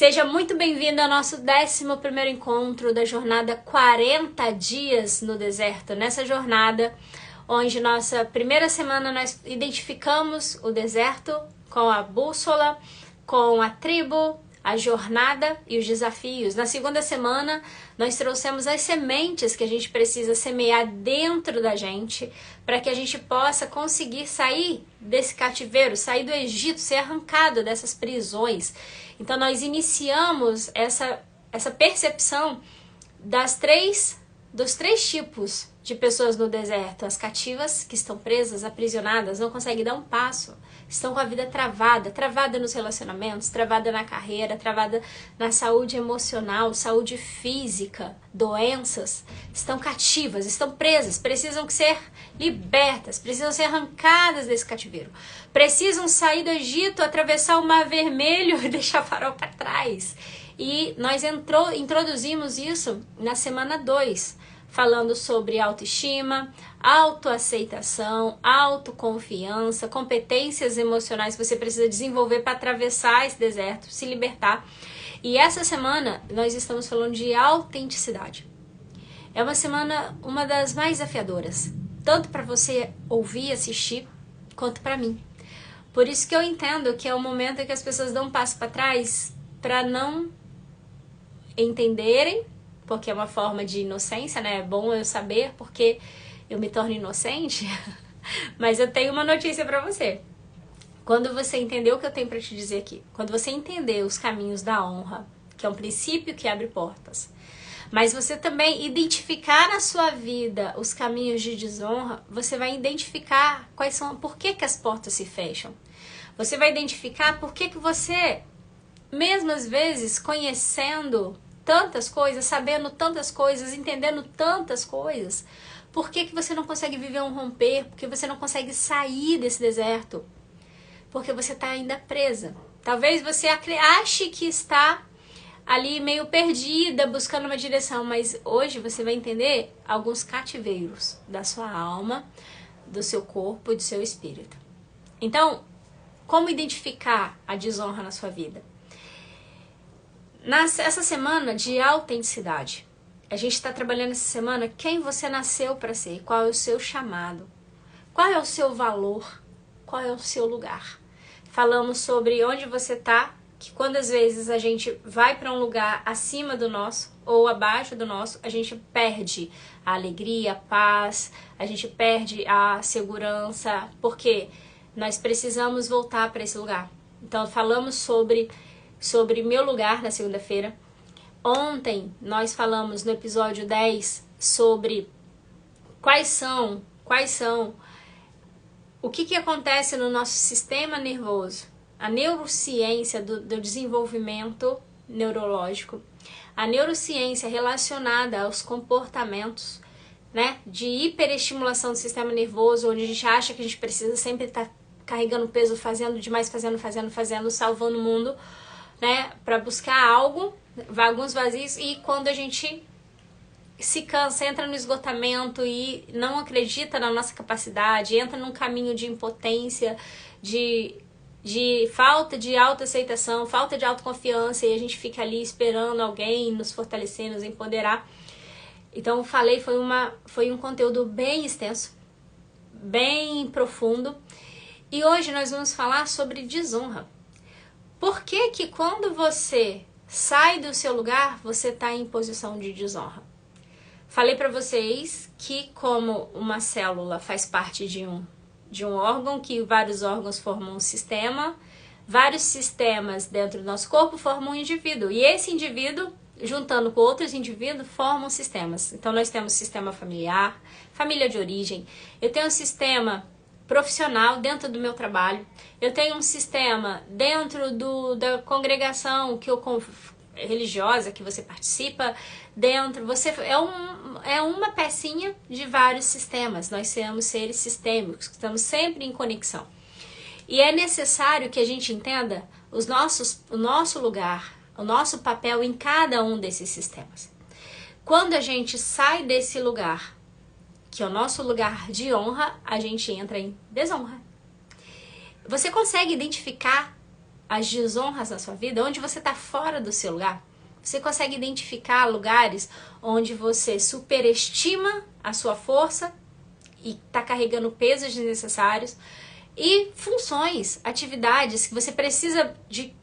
Seja muito bem-vindo ao nosso 11º encontro da jornada 40 dias no deserto. Nessa jornada, onde nossa primeira semana nós identificamos o deserto com a bússola, com a tribo, a jornada e os desafios. Na segunda semana, nós trouxemos as sementes que a gente precisa semear dentro da gente para que a gente possa conseguir sair desse cativeiro, sair do Egito, ser arrancado dessas prisões. Então nós iniciamos essa percepção dos três tipos de pessoas no deserto. As cativas, que estão presas, aprisionadas, não conseguem dar um passo, estão com a vida travada nos relacionamentos, travada na carreira, travada na saúde emocional, saúde física, doenças, estão cativas, estão presas, precisam ser libertas, precisam ser arrancadas desse cativeiro, precisam sair do Egito, atravessar o Mar Vermelho e deixar Faraó para trás. E nós introduzimos isso na semana 2, falando sobre autoestima, autoaceitação, autoconfiança, competências emocionais que você precisa desenvolver para atravessar esse deserto, se libertar. E essa semana nós estamos falando de autenticidade. É uma semana, uma das mais desafiadoras, tanto para você ouvir e assistir, quanto para mim. Por isso que eu entendo que é o momento em que as pessoas dão um passo para trás para não entenderem, porque é uma forma de inocência, né? É bom eu saber porque eu me torno inocente. Mas eu tenho uma notícia para você. Quando você entender o que eu tenho para te dizer aqui, quando você entender os caminhos da honra, que é um princípio que abre portas, mas você também identificar na sua vida os caminhos de desonra, você vai identificar quais são, por que as portas se fecham. Você vai identificar por que você, mesmo às vezes conhecendo tantas coisas, sabendo tantas coisas, entendendo tantas coisas, por que você não consegue viver um romper? Porque você não consegue sair desse deserto? Porque você está ainda presa. Talvez você ache que está ali meio perdida, buscando uma direção, mas hoje você vai entender alguns cativeiros da sua alma, do seu corpo e do seu espírito. Então, como identificar a desonra na sua vida? Essa semana de autenticidade, a gente está trabalhando essa semana quem você nasceu para ser, qual é o seu chamado, qual é o seu valor, qual é o seu lugar. Falamos sobre onde você está, que quando às vezes a gente vai para um lugar acima do nosso ou abaixo do nosso, a gente perde a alegria, a paz, a gente perde a segurança, porque nós precisamos voltar para esse lugar. Então falamos sobre meu lugar na segunda-feira. Ontem nós falamos no episódio 10 sobre quais são o que acontece no nosso sistema nervoso, a neurociência do desenvolvimento neurológico, a neurociência relacionada aos comportamentos, né, de hiperestimulação do sistema nervoso, onde a gente acha que a gente precisa sempre estar carregando peso, fazendo demais, fazendo, salvando o mundo, né, para buscar algo, alguns vazios, e quando a gente se cansa, entra no esgotamento e não acredita na nossa capacidade, entra num caminho de impotência, de falta de autoaceitação, falta de autoconfiança, e a gente fica ali esperando alguém nos fortalecer, nos empoderar. Então falei, foi um conteúdo bem extenso, bem profundo, e hoje nós vamos falar sobre desonra. Por que quando você sai do seu lugar, você está em posição de desonra? Falei para vocês que como uma célula faz parte de um órgão, que vários órgãos formam um sistema, vários sistemas dentro do nosso corpo formam um indivíduo. E esse indivíduo, juntando com outros indivíduos, formam sistemas. Então nós temos sistema familiar, família de origem, eu tenho um sistema profissional dentro do meu trabalho, eu tenho um sistema dentro da congregação religiosa que você participa, você é uma pecinha de vários sistemas. Nós somos seres sistêmicos, estamos sempre em conexão. E é necessário que a gente entenda o nosso lugar, o nosso papel em cada um desses sistemas. Quando a gente sai desse lugar, que é o nosso lugar de honra, a gente entra em desonra. Você consegue identificar as desonras na sua vida, onde você está fora do seu lugar, você consegue identificar lugares onde você superestima a sua força e está carregando pesos desnecessários, e funções, atividades que você precisa de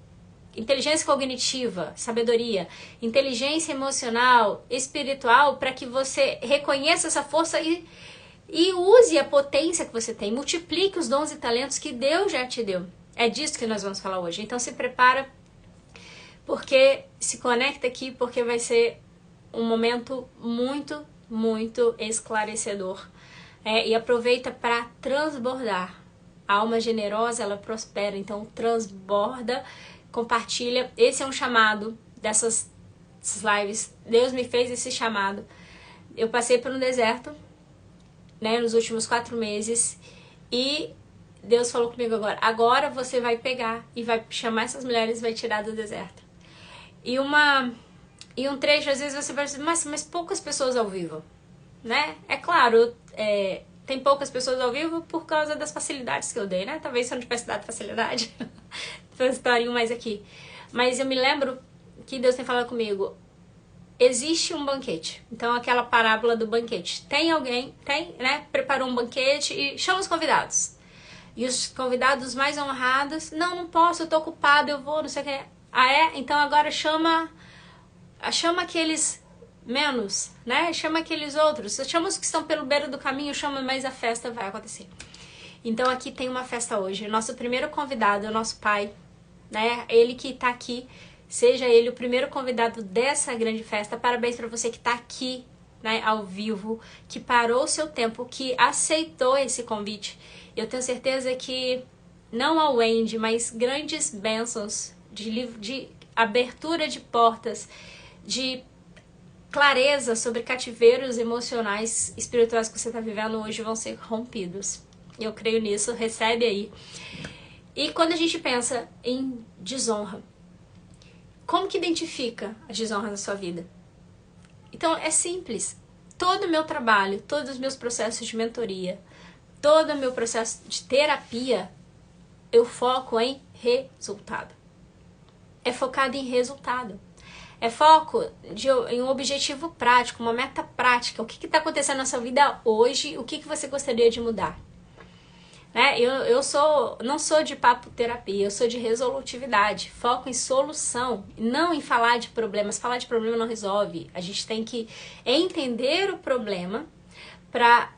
inteligência cognitiva, sabedoria, inteligência emocional, espiritual, para que você reconheça essa força e use a potência que você tem, multiplique os dons e talentos que Deus já te deu. É disso que nós vamos falar hoje. Então se prepara, porque se conecta aqui, porque vai ser um momento muito, muito esclarecedor. E aproveita para transbordar. A alma generosa, ela prospera, então transborda, compartilha. Esse é um chamado dessas lives. Deus me fez esse chamado. Eu passei por um deserto, né, nos últimos 4 meses, e Deus falou comigo agora você vai pegar e vai chamar essas mulheres e vai tirar do deserto. E um trecho, às vezes você vai dizer, mas poucas pessoas ao vivo, né? É claro, tem poucas pessoas ao vivo por causa das facilidades que eu dei, né? Talvez se eu não tivesse dado facilidade, estariam mais aqui. Mas eu me lembro que Deus tem falado comigo, existe um banquete. Então aquela parábola do banquete. Tem alguém, né? Preparou um banquete e chama os convidados. E os convidados mais honrados, não posso, eu tô ocupado, eu vou, não sei o que. Ah, é? Então agora chama aqueles menos, né? Chama aqueles outros. Chama os que estão pelo beiro do caminho, chama, mas a festa vai acontecer. Então aqui tem uma festa hoje. O nosso primeiro convidado é o nosso pai, né? Ele que tá aqui, seja ele o primeiro convidado dessa grande festa. Parabéns para você que tá aqui, né, ao vivo, que parou o seu tempo, que aceitou esse convite. Eu tenho certeza que não ao Wendy, mas grandes bênçãos de abertura de portas, de clareza sobre cativeiros emocionais, espirituais que você está vivendo hoje vão ser rompidos. Eu creio nisso, recebe aí. E quando a gente pensa em desonra, como que identifica a desonra na sua vida? Então é simples. Todo o meu trabalho, todos os meus processos de mentoria, todo o meu processo de terapia, eu foco em resultado. É focado em resultado. É foco em um objetivo prático, uma meta prática. O que está acontecendo na sua vida hoje? O que você gostaria de mudar? Né? Eu não sou de papo terapia, eu sou de resolutividade. Foco em solução, não em falar de problemas. Falar de problema não resolve. A gente tem que entender o problema para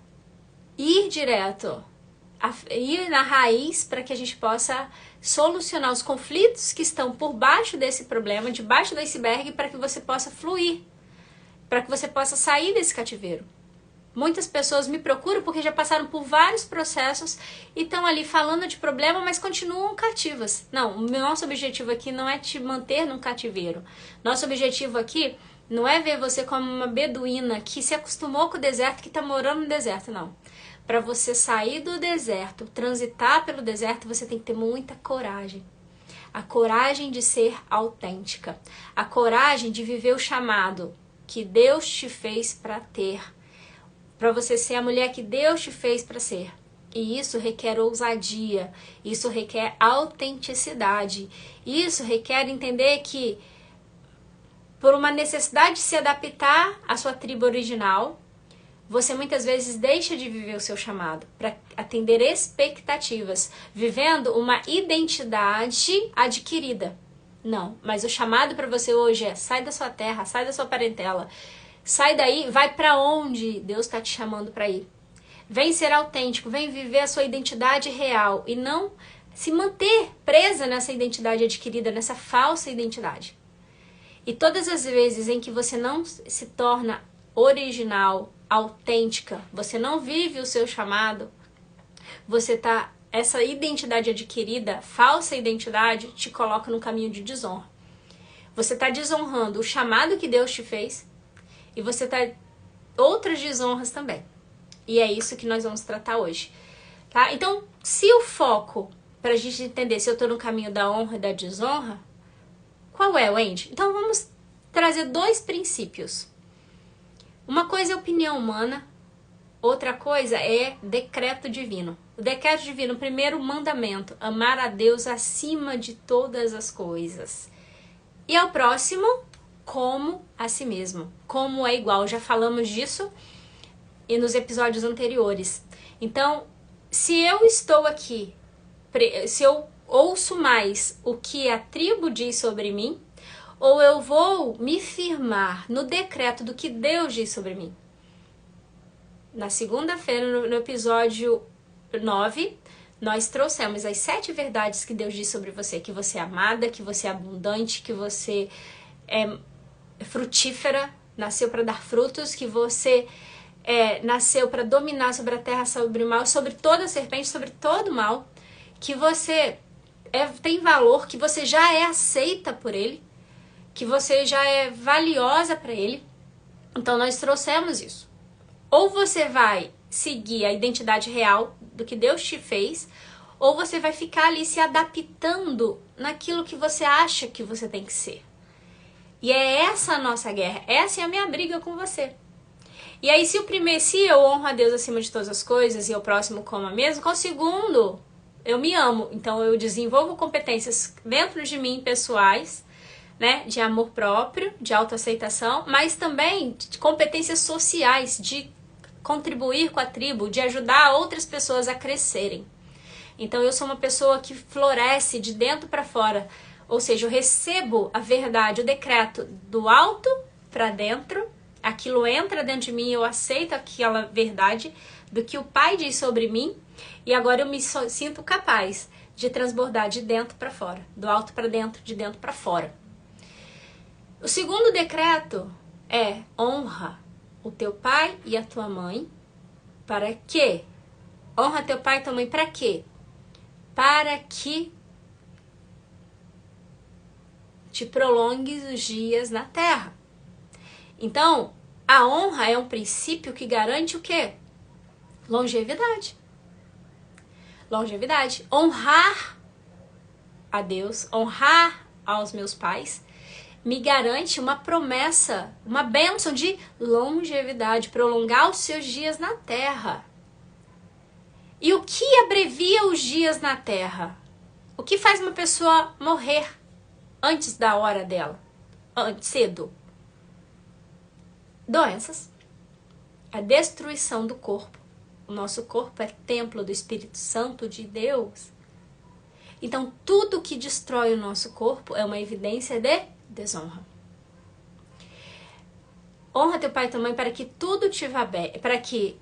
ir direto, ir na raiz, para que a gente possa solucionar os conflitos que estão por baixo desse problema, debaixo do iceberg, para que você possa fluir, para que você possa sair desse cativeiro. Muitas pessoas me procuram porque já passaram por vários processos e estão ali falando de problema, mas continuam cativas. Não, o nosso objetivo aqui não é te manter num cativeiro. Nosso objetivo aqui não é ver você como uma beduína que se acostumou com o deserto, que está morando no deserto, não. Para você sair do deserto, transitar pelo deserto, você tem que ter muita coragem. A coragem de ser autêntica. A coragem de viver o chamado que Deus te fez para ter. Para você ser a mulher que Deus te fez para ser. E isso requer ousadia. Isso requer autenticidade. Isso requer entender que, por uma necessidade de se adaptar à sua tribo original, você muitas vezes deixa de viver o seu chamado para atender expectativas, vivendo uma identidade adquirida. Não, mas o chamado para você hoje é: sai da sua terra, sai da sua parentela, sai daí, vai para onde Deus está te chamando para ir. Vem ser autêntico, vem viver a sua identidade real e não se manter presa nessa identidade adquirida, nessa falsa identidade. E todas as vezes em que você não se torna original, autêntica, você não vive o seu chamado, essa identidade adquirida, falsa identidade, te coloca no caminho de desonra. Você está desonrando o chamado que Deus te fez e você está outras desonras também. E é isso que nós vamos tratar hoje, tá? Então, se o foco, para a gente entender se eu estou no caminho da honra e da desonra, qual é, Wendy? Então vamos trazer 2 princípios. Uma coisa é opinião humana, outra coisa é decreto divino. O decreto divino, o primeiro mandamento, amar a Deus acima de todas as coisas. E ao próximo, como a si mesmo. Como é igual, já falamos disso e nos episódios anteriores. Então, se eu estou aqui, se eu ouço mais o que a tribo diz sobre mim, ou eu vou me firmar no decreto do que Deus diz sobre mim. Na segunda-feira, no episódio 9, nós trouxemos as 7 verdades que Deus diz sobre você. Que você é amada, que você é abundante, que você é frutífera, nasceu para dar frutos, que você nasceu para dominar sobre a terra, sobre o mal, sobre toda serpente, sobre todo mal, que você tem valor, que você já é aceita por Ele, que você já é valiosa para Ele. Então nós trouxemos isso. Ou você vai seguir a identidade real do que Deus te fez, ou você vai ficar ali se adaptando naquilo que você acha que você tem que ser. E é essa a nossa guerra, essa é a minha briga com você. E aí se eu honro a Deus acima de todas as coisas e o próximo como a mesmo, com o segundo, eu me amo. Então eu desenvolvo competências dentro de mim pessoais, né, de amor próprio, de autoaceitação, mas também de competências sociais, de contribuir com a tribo, de ajudar outras pessoas a crescerem. Então eu sou uma pessoa que floresce de dentro para fora, ou seja, eu recebo a verdade, o decreto do alto para dentro, aquilo entra dentro de mim, eu aceito aquela verdade do que o Pai diz sobre mim, e agora eu me sinto capaz de transbordar de dentro para fora, do alto para dentro, de dentro para fora. O segundo decreto é honra o teu pai e a tua mãe. Para quê? Honra teu pai e tua mãe para quê? Para que te prolongues os dias na terra. Então, a honra é um princípio que garante o quê? Longevidade. Longevidade. Honrar a Deus, honrar aos meus pais, me garante uma promessa, uma bênção de longevidade, prolongar os seus dias na terra. E o que abrevia os dias na terra? O que faz uma pessoa morrer antes da hora dela? Cedo? Doenças. A destruição do corpo. O nosso corpo é templo do Espírito Santo de Deus. Então, tudo que destrói o nosso corpo é uma evidência de desonra. Honra teu pai e tua mãe para que tudo te vá bem, para que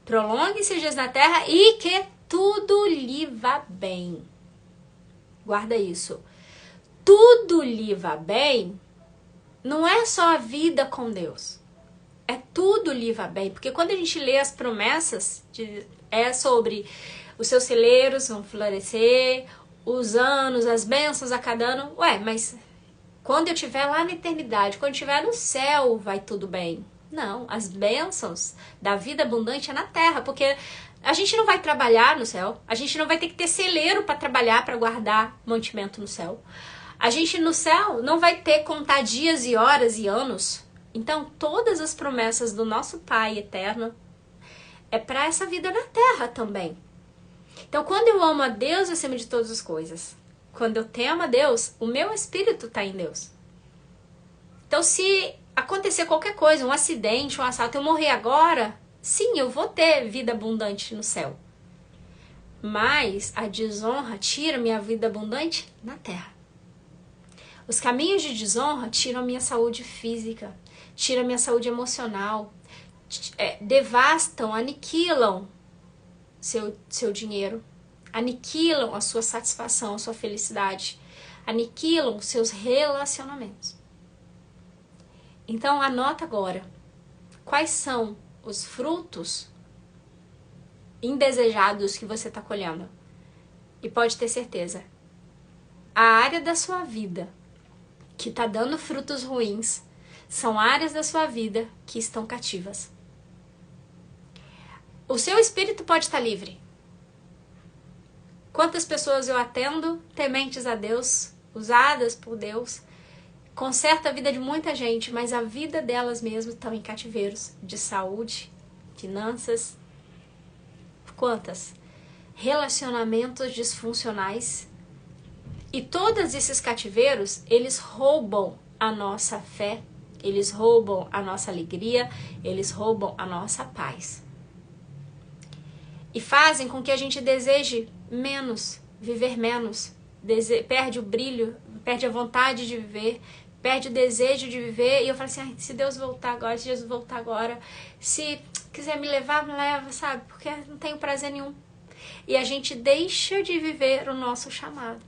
prolongue seus dias na terra e que tudo lhe vá bem. Guarda isso. Tudo lhe vá bem não é só a vida com Deus. É tudo lhe vá bem. Porque quando a gente lê as promessas, é sobre os seus celeiros vão florescer, os anos, as bênçãos a cada ano. Ué, mas quando eu estiver lá na eternidade, quando eu estiver no céu, vai tudo bem. Não, as bênçãos da vida abundante é na terra, porque a gente não vai trabalhar no céu, a gente não vai ter que ter celeiro para trabalhar, para guardar mantimento no céu. A gente no céu não vai ter contar dias e horas e anos. Então, todas as promessas do nosso Pai eterno é para essa vida na terra também. Então, quando eu amo a Deus acima de todas as coisas, quando eu temo a Deus, o meu espírito está em Deus. Então, se acontecer qualquer coisa, um acidente, um assalto, eu morrer agora, sim, eu vou ter vida abundante no céu. Mas a desonra tira minha vida abundante na terra. Os caminhos de desonra tiram a minha saúde física, tiram a minha saúde emocional, devastam, aniquilam seu dinheiro, aniquilam a sua satisfação, a sua felicidade, aniquilam seus relacionamentos. Então anota agora, quais são os frutos indesejados que você está colhendo? E pode ter certeza, a área da sua vida que está dando frutos ruins são áreas da sua vida que estão cativas. O seu espírito pode estar livre. Quantas pessoas eu atendo, tementes a Deus, usadas por Deus, conserta a vida de muita gente, mas a vida delas mesmas estão em cativeiros de saúde, finanças. Quantas? relacionamentos disfuncionais. E todos esses cativeiros, eles roubam a nossa fé, eles roubam a nossa alegria, eles roubam a nossa paz. E fazem com que a gente deseje menos, viver menos, perde o brilho, perde a vontade de viver, perde o desejo de viver. E eu falo assim, se Deus voltar agora, se Jesus voltar agora, se quiser me levar, me leva, sabe? Porque não tenho prazer nenhum. E a gente deixa de viver o nosso chamado.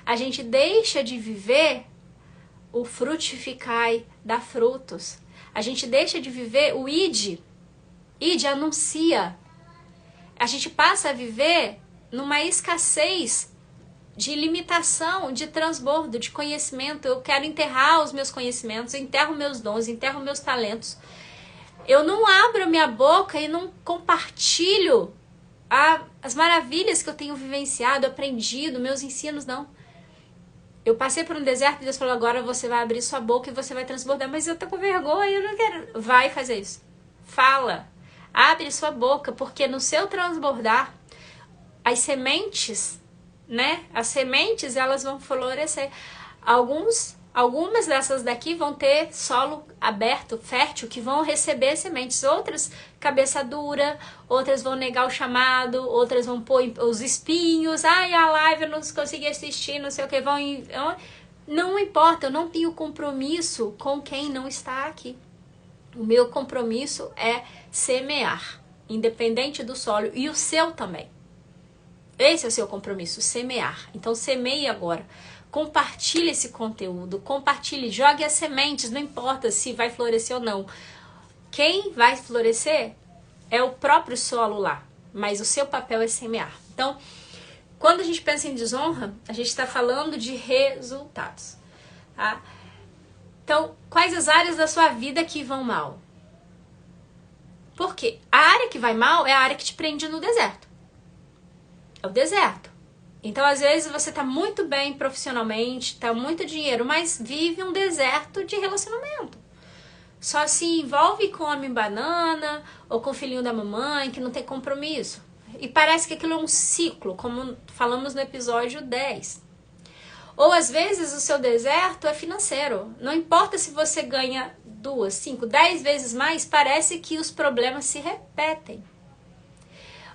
A gente deixa de viver o frutificai, dá frutos. A gente deixa de viver o ide. Ide anuncia. A gente passa a viver numa escassez de limitação, de transbordo, de conhecimento. Eu quero enterrar os meus conhecimentos, eu enterro meus dons, enterro meus talentos. Eu não abro minha boca e não compartilho as maravilhas que eu tenho vivenciado, aprendido, meus ensinos, não. Eu passei por um deserto e Deus falou, agora você vai abrir sua boca e você vai transbordar. Mas eu tô com vergonha, eu não quero. Vai fazer isso. Fala. Abre sua boca, porque no seu transbordar, as sementes, né? As sementes, elas vão florescer. Algumas dessas daqui vão ter solo aberto, fértil, que vão receber sementes. Outras, cabeça dura, outras vão negar o chamado, outras vão pôr os espinhos. Ai, a live eu não consegui assistir, não sei o que. Não importa, eu não tenho compromisso com quem não está aqui. O meu compromisso é semear, independente do solo, e o seu também. Esse é o seu compromisso, semear. Então semeie agora. Compartilhe esse conteúdo, compartilhe, jogue as sementes, não importa se vai florescer ou não. Quem vai florescer é o próprio solo lá, mas o seu papel é semear. Então, quando a gente pensa em desonra, a gente está falando de resultados, tá? Então, quais as áreas da sua vida que vão mal? Por quê? A área que vai mal é a área que te prende no deserto. É o deserto. Então, às vezes, você tá muito bem profissionalmente, tá muito dinheiro, mas vive um deserto de relacionamento. Só se envolve com homem banana ou com o filhinho da mamãe, que não tem compromisso. E parece que aquilo é um ciclo, como falamos no episódio 10. Ou, às vezes, o seu deserto é financeiro. Não importa se você ganha 2, 5, 10 vezes mais, parece que os problemas se repetem.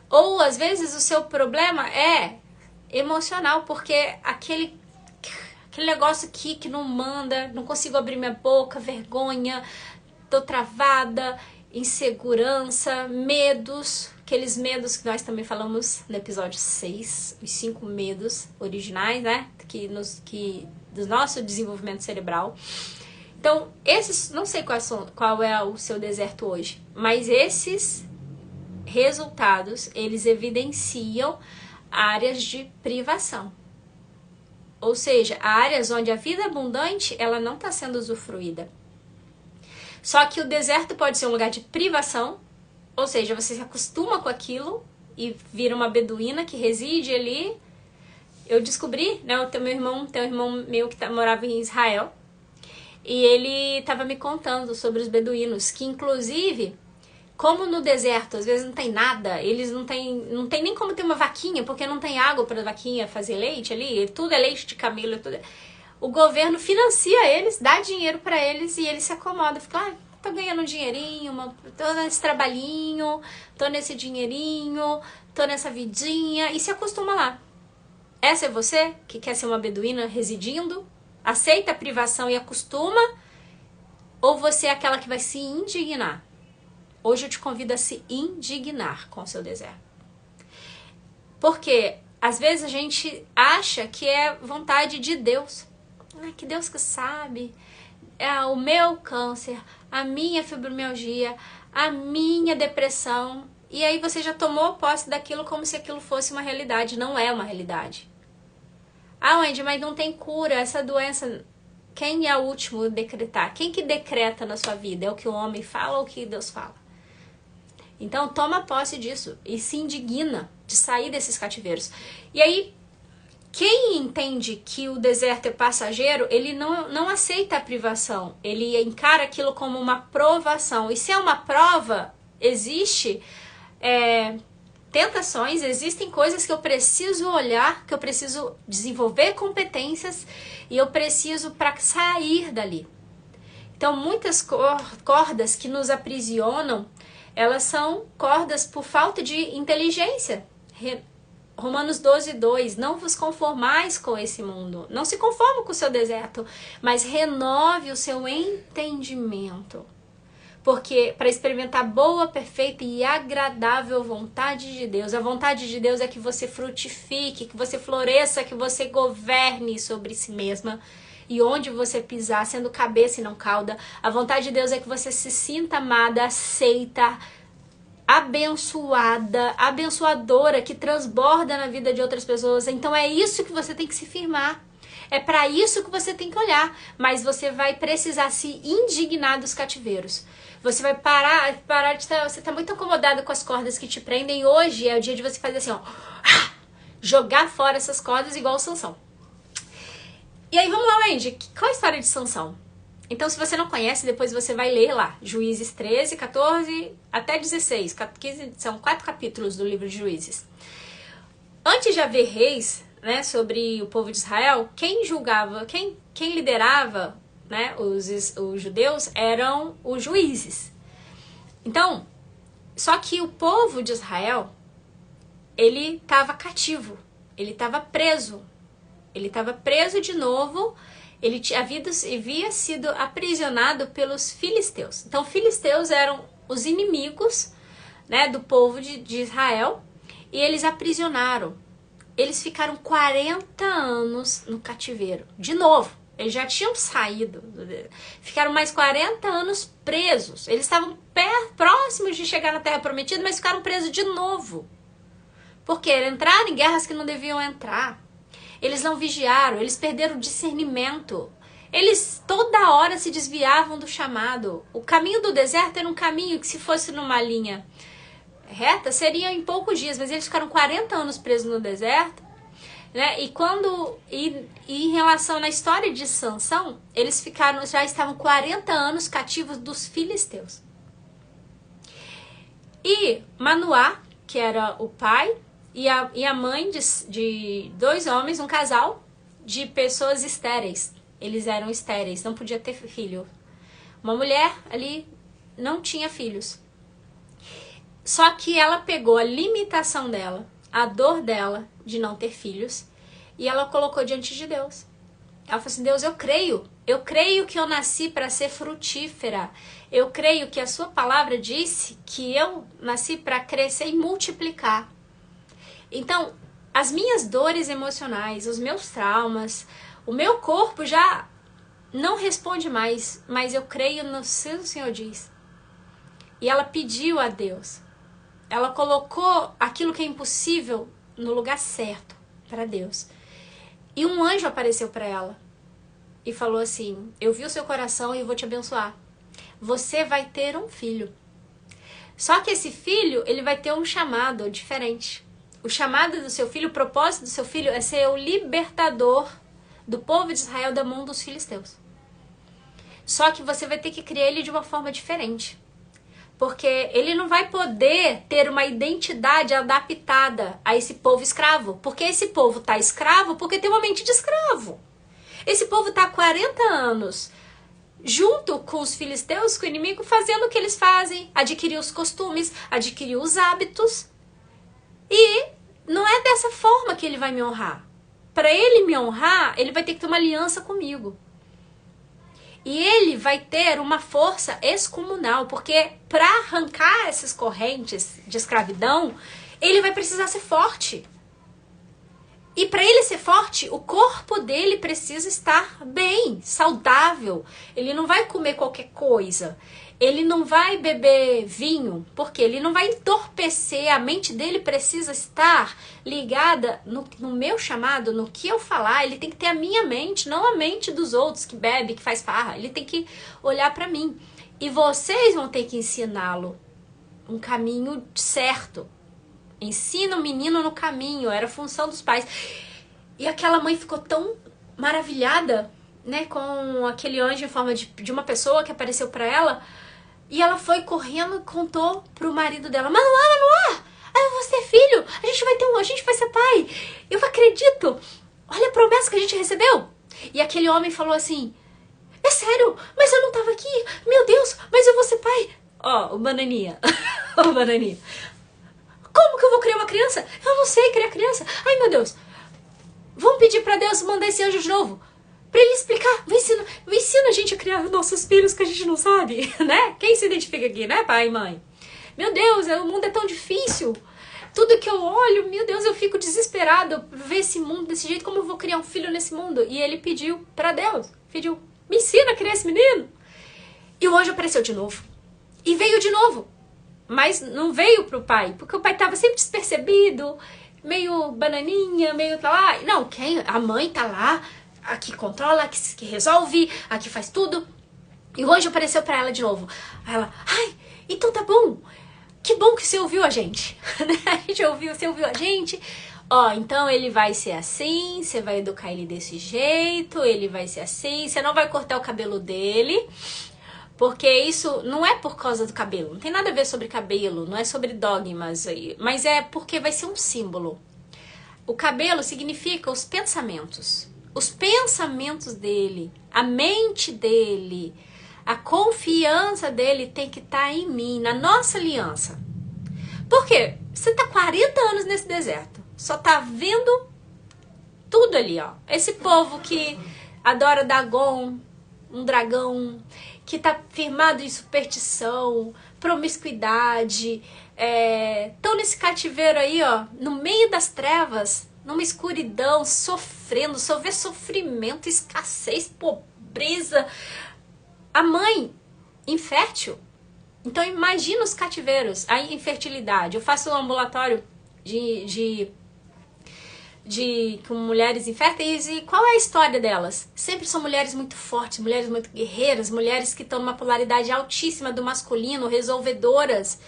Ou, às vezes, o seu problema é emocional, porque aquele negócio aqui que não manda, não consigo abrir minha boca, vergonha, tô travada, insegurança, medos, aqueles medos que nós também falamos no episódio 6, os 5 medos originais, né, do nosso desenvolvimento cerebral. Então, esses, não sei qual é o seu deserto hoje, mas esses resultados, eles evidenciam áreas de privação. Ou seja, áreas onde a vida abundante, ela não está sendo usufruída. Só que o deserto pode ser um lugar de privação, ou seja, você se acostuma com aquilo e vira uma beduína que reside ali. Eu descobri, né, tem um irmão meu que morava em Israel, e ele estava me contando sobre os beduínos, que inclusive, como no deserto, às vezes não tem nada, eles não tem nem como ter uma vaquinha, porque não tem água para a vaquinha fazer leite ali, tudo é leite de camelo, tudo. O governo financia eles, dá dinheiro para eles e eles se acomodam, ficam, tô ganhando um dinheirinho, tô nesse trabalhinho, tô nesse dinheirinho, tô nessa vidinha, e se acostuma lá. Essa é você que quer ser uma beduína residindo, aceita a privação e acostuma, ou você é aquela que vai se indignar? Hoje eu te convido a se indignar com o seu deserto. Porque às vezes a gente acha que é vontade de Deus. Que Deus que sabe. O meu câncer, a minha fibromialgia, a minha depressão. E aí você já tomou posse daquilo como se aquilo fosse uma realidade. Não é uma realidade. Wendy, mas não tem cura essa doença. Quem é o último a decretar? Quem que decreta na sua vida? É o que o homem fala ou o que Deus fala? Então, toma posse disso e se indigna de sair desses cativeiros. E aí, quem entende que o deserto é passageiro, ele não aceita a privação. Ele encara aquilo como uma provação. E se é uma prova, existe tentações, existem coisas que eu preciso olhar, que eu preciso desenvolver competências e eu preciso para sair dali. Então, muitas cordas que nos aprisionam, elas são cordas por falta de inteligência. Romanos 12:2, não vos conformais com esse mundo, não se conforme com o seu deserto, mas renove o seu entendimento. Porque para experimentar boa, perfeita e agradável vontade de Deus, a vontade de Deus é que você frutifique, que você floresça, que você governe sobre si mesma. E onde você pisar, sendo cabeça e não cauda, a vontade de Deus é que você se sinta amada, aceita, abençoada, abençoadora, que transborda na vida de outras pessoas. Então é isso que você tem que se firmar. É para isso que você tem que olhar. Mas você vai precisar se indignar dos cativeiros. Você vai parar de estar... Você está muito incomodado com as cordas que te prendem. Hoje é o dia de você fazer assim, ó. Jogar fora essas cordas igual o Sansão. E aí, vamos lá, Wendy. Qual é a história de Sansão? Então, se você não conhece, depois você vai ler lá. Juízes 13, 14 até 16. 15, são 4 capítulos do livro de Juízes. Antes de haver reis, né, sobre o povo de Israel, quem julgava, quem liderava, né, os judeus eram os juízes. Então, só que o povo de Israel, ele estava cativo, ele estava preso. Ele estava preso de novo, ele havia sido aprisionado pelos filisteus. Então, filisteus eram os inimigos, né, do povo de Israel, e eles aprisionaram. Eles ficaram 40 anos no cativeiro. De novo, eles já tinham saído. Ficaram mais 40 anos presos. Eles estavam próximos de chegar na Terra Prometida, mas ficaram presos de novo. Porque entraram em guerras que não deviam entrar. Eles não vigiaram, eles perderam o discernimento. Eles toda hora se desviavam do chamado. O caminho do deserto era um caminho que, se fosse numa linha reta, seria em poucos dias, mas eles ficaram 40 anos presos no deserto, né? E em relação na história de Sansão, eles já estavam 40 anos cativos dos filisteus. E Manoá, que era o pai, e a mãe de 2 homens, um casal de pessoas estéreis. Eles eram estéreis, não podia ter filho. Uma mulher ali não tinha filhos. Só que ela pegou a limitação dela, a dor dela de não ter filhos, e ela colocou diante de Deus. Ela falou assim, Deus, eu creio que eu nasci para ser frutífera. Eu creio que a sua palavra disse que eu nasci para crescer e multiplicar. Então, as minhas dores emocionais, os meus traumas, o meu corpo já não responde mais, mas eu creio no que o Senhor diz. E ela pediu a Deus. Ela colocou aquilo que é impossível no lugar certo para Deus. E um anjo apareceu para ela e falou assim, eu vi o seu coração e eu vou te abençoar. Você vai ter um filho. Só que esse filho, ele vai ter um chamado diferente. O chamado do seu filho, o propósito do seu filho é ser o libertador do povo de Israel da mão dos filisteus. Só que você vai ter que criar ele de uma forma diferente. Porque ele não vai poder ter uma identidade adaptada a esse povo escravo. Porque esse povo está escravo porque tem uma mente de escravo. Esse povo está há 40 anos junto com os filisteus, com o inimigo, fazendo o que eles fazem. Adquirir os costumes, adquirir os hábitos. E não é dessa forma que ele vai me honrar. Para ele me honrar, ele vai ter que ter uma aliança comigo. E ele vai ter uma força excomunal, porque para arrancar essas correntes de escravidão, ele vai precisar ser forte. E para ele ser forte, o corpo dele precisa estar bem, saudável. Ele não vai comer qualquer coisa. Ele não vai beber vinho, porque ele não vai entorpecer. A mente dele precisa estar ligada no meu chamado, no que eu falar. Ele tem que ter a minha mente, não a mente dos outros que bebe, que faz farra. Ele tem que olhar para mim. E vocês vão ter que ensiná-lo um caminho certo. Ensina o menino no caminho, era função dos pais. E aquela mãe ficou tão maravilhada, né, com aquele anjo em forma de uma pessoa que apareceu para ela. E ela foi correndo e contou pro marido dela, Manoá, Ah, eu vou ser filho, a gente vai ser pai. Eu acredito. Olha a promessa que a gente recebeu. E aquele homem falou assim, é sério, mas eu não tava aqui. Meu Deus, mas eu vou ser pai. Ó, o bananinha. O bananinha. Como que eu vou criar uma criança? Eu não sei criar criança. Ai, meu Deus. Vamos pedir pra Deus mandar esse anjo de novo. Pra ele explicar. Ensina a gente a criar nossos filhos que a gente não sabe, né? Quem se identifica aqui, né, pai e mãe? Meu Deus, o mundo é tão difícil. Tudo que eu olho, meu Deus, eu fico desesperado por ver esse mundo desse jeito. Como eu vou criar um filho nesse mundo? E ele pediu pra Deus. Pediu, me ensina a criar esse menino. E o anjo apareceu de novo. E veio de novo. Mas não veio pro pai, porque o pai tava sempre despercebido, meio bananinha, meio tá lá. Não, a mãe tá lá, a que controla, a que resolve, a que faz tudo. E o anjo apareceu pra ela de novo. Aí ela, ai, então tá bom. Que bom que você ouviu a gente. Você ouviu a gente. Ó, então ele vai ser assim, você vai educar ele desse jeito, ele vai ser assim, você não vai cortar o cabelo dele. Porque isso não é por causa do cabelo, não tem nada a ver sobre cabelo, não é sobre dogmas aí, mas é porque vai ser um símbolo. O cabelo significa os pensamentos dele, a mente dele, a confiança dele tem que estar em mim, na nossa aliança. Por quê? Você tá 40 anos nesse deserto, só tá vendo tudo ali, ó. Esse povo que adora Dagon, um dragão, que tá firmado em superstição, promiscuidade, tão nesse cativeiro aí, ó, no meio das trevas, numa escuridão, sofrendo, só vê sofrimento, escassez, pobreza. A mãe, infértil. Então imagina os cativeiros, a infertilidade. Eu faço um ambulatório com mulheres inférteis, e qual é a história delas? Sempre são mulheres muito fortes, mulheres muito guerreiras, mulheres que estão numa polaridade altíssima do masculino, resolvedoras,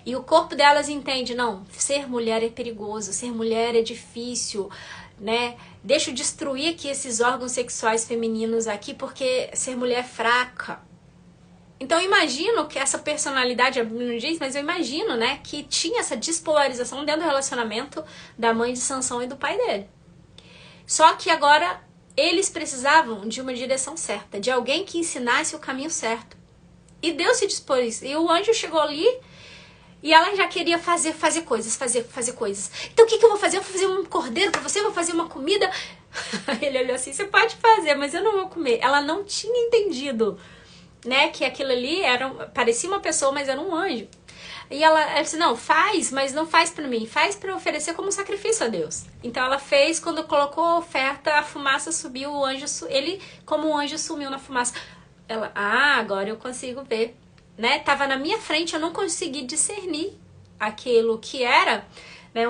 e o corpo delas entende, não, ser mulher é perigoso, ser mulher é difícil, né? Deixa eu destruir aqui esses órgãos sexuais femininos aqui, porque ser mulher é fraca. Então eu imagino que essa personalidade, a Bíblia não diz, mas eu imagino, né, que tinha essa despolarização dentro do relacionamento da mãe de Sansão e do pai dele. Só que agora eles precisavam de uma direção certa, de alguém que ensinasse o caminho certo. E Deus se dispôs, e o anjo chegou ali e ela já queria fazer coisas. Então o que eu vou fazer? Eu vou fazer um cordeiro pra você, eu vou fazer uma comida. Ele olhou assim, você pode fazer, mas eu não vou comer. Ela não tinha entendido, né, que aquilo ali parecia uma pessoa, mas era um anjo. E ela disse, não, faz, mas não faz pra mim, faz pra oferecer como sacrifício a Deus. Então ela fez, quando colocou a oferta, a fumaça subiu, o anjo, ele como um anjo sumiu na fumaça. Ela, agora eu consigo ver, né, tava na minha frente, eu não consegui discernir aquilo que era, né,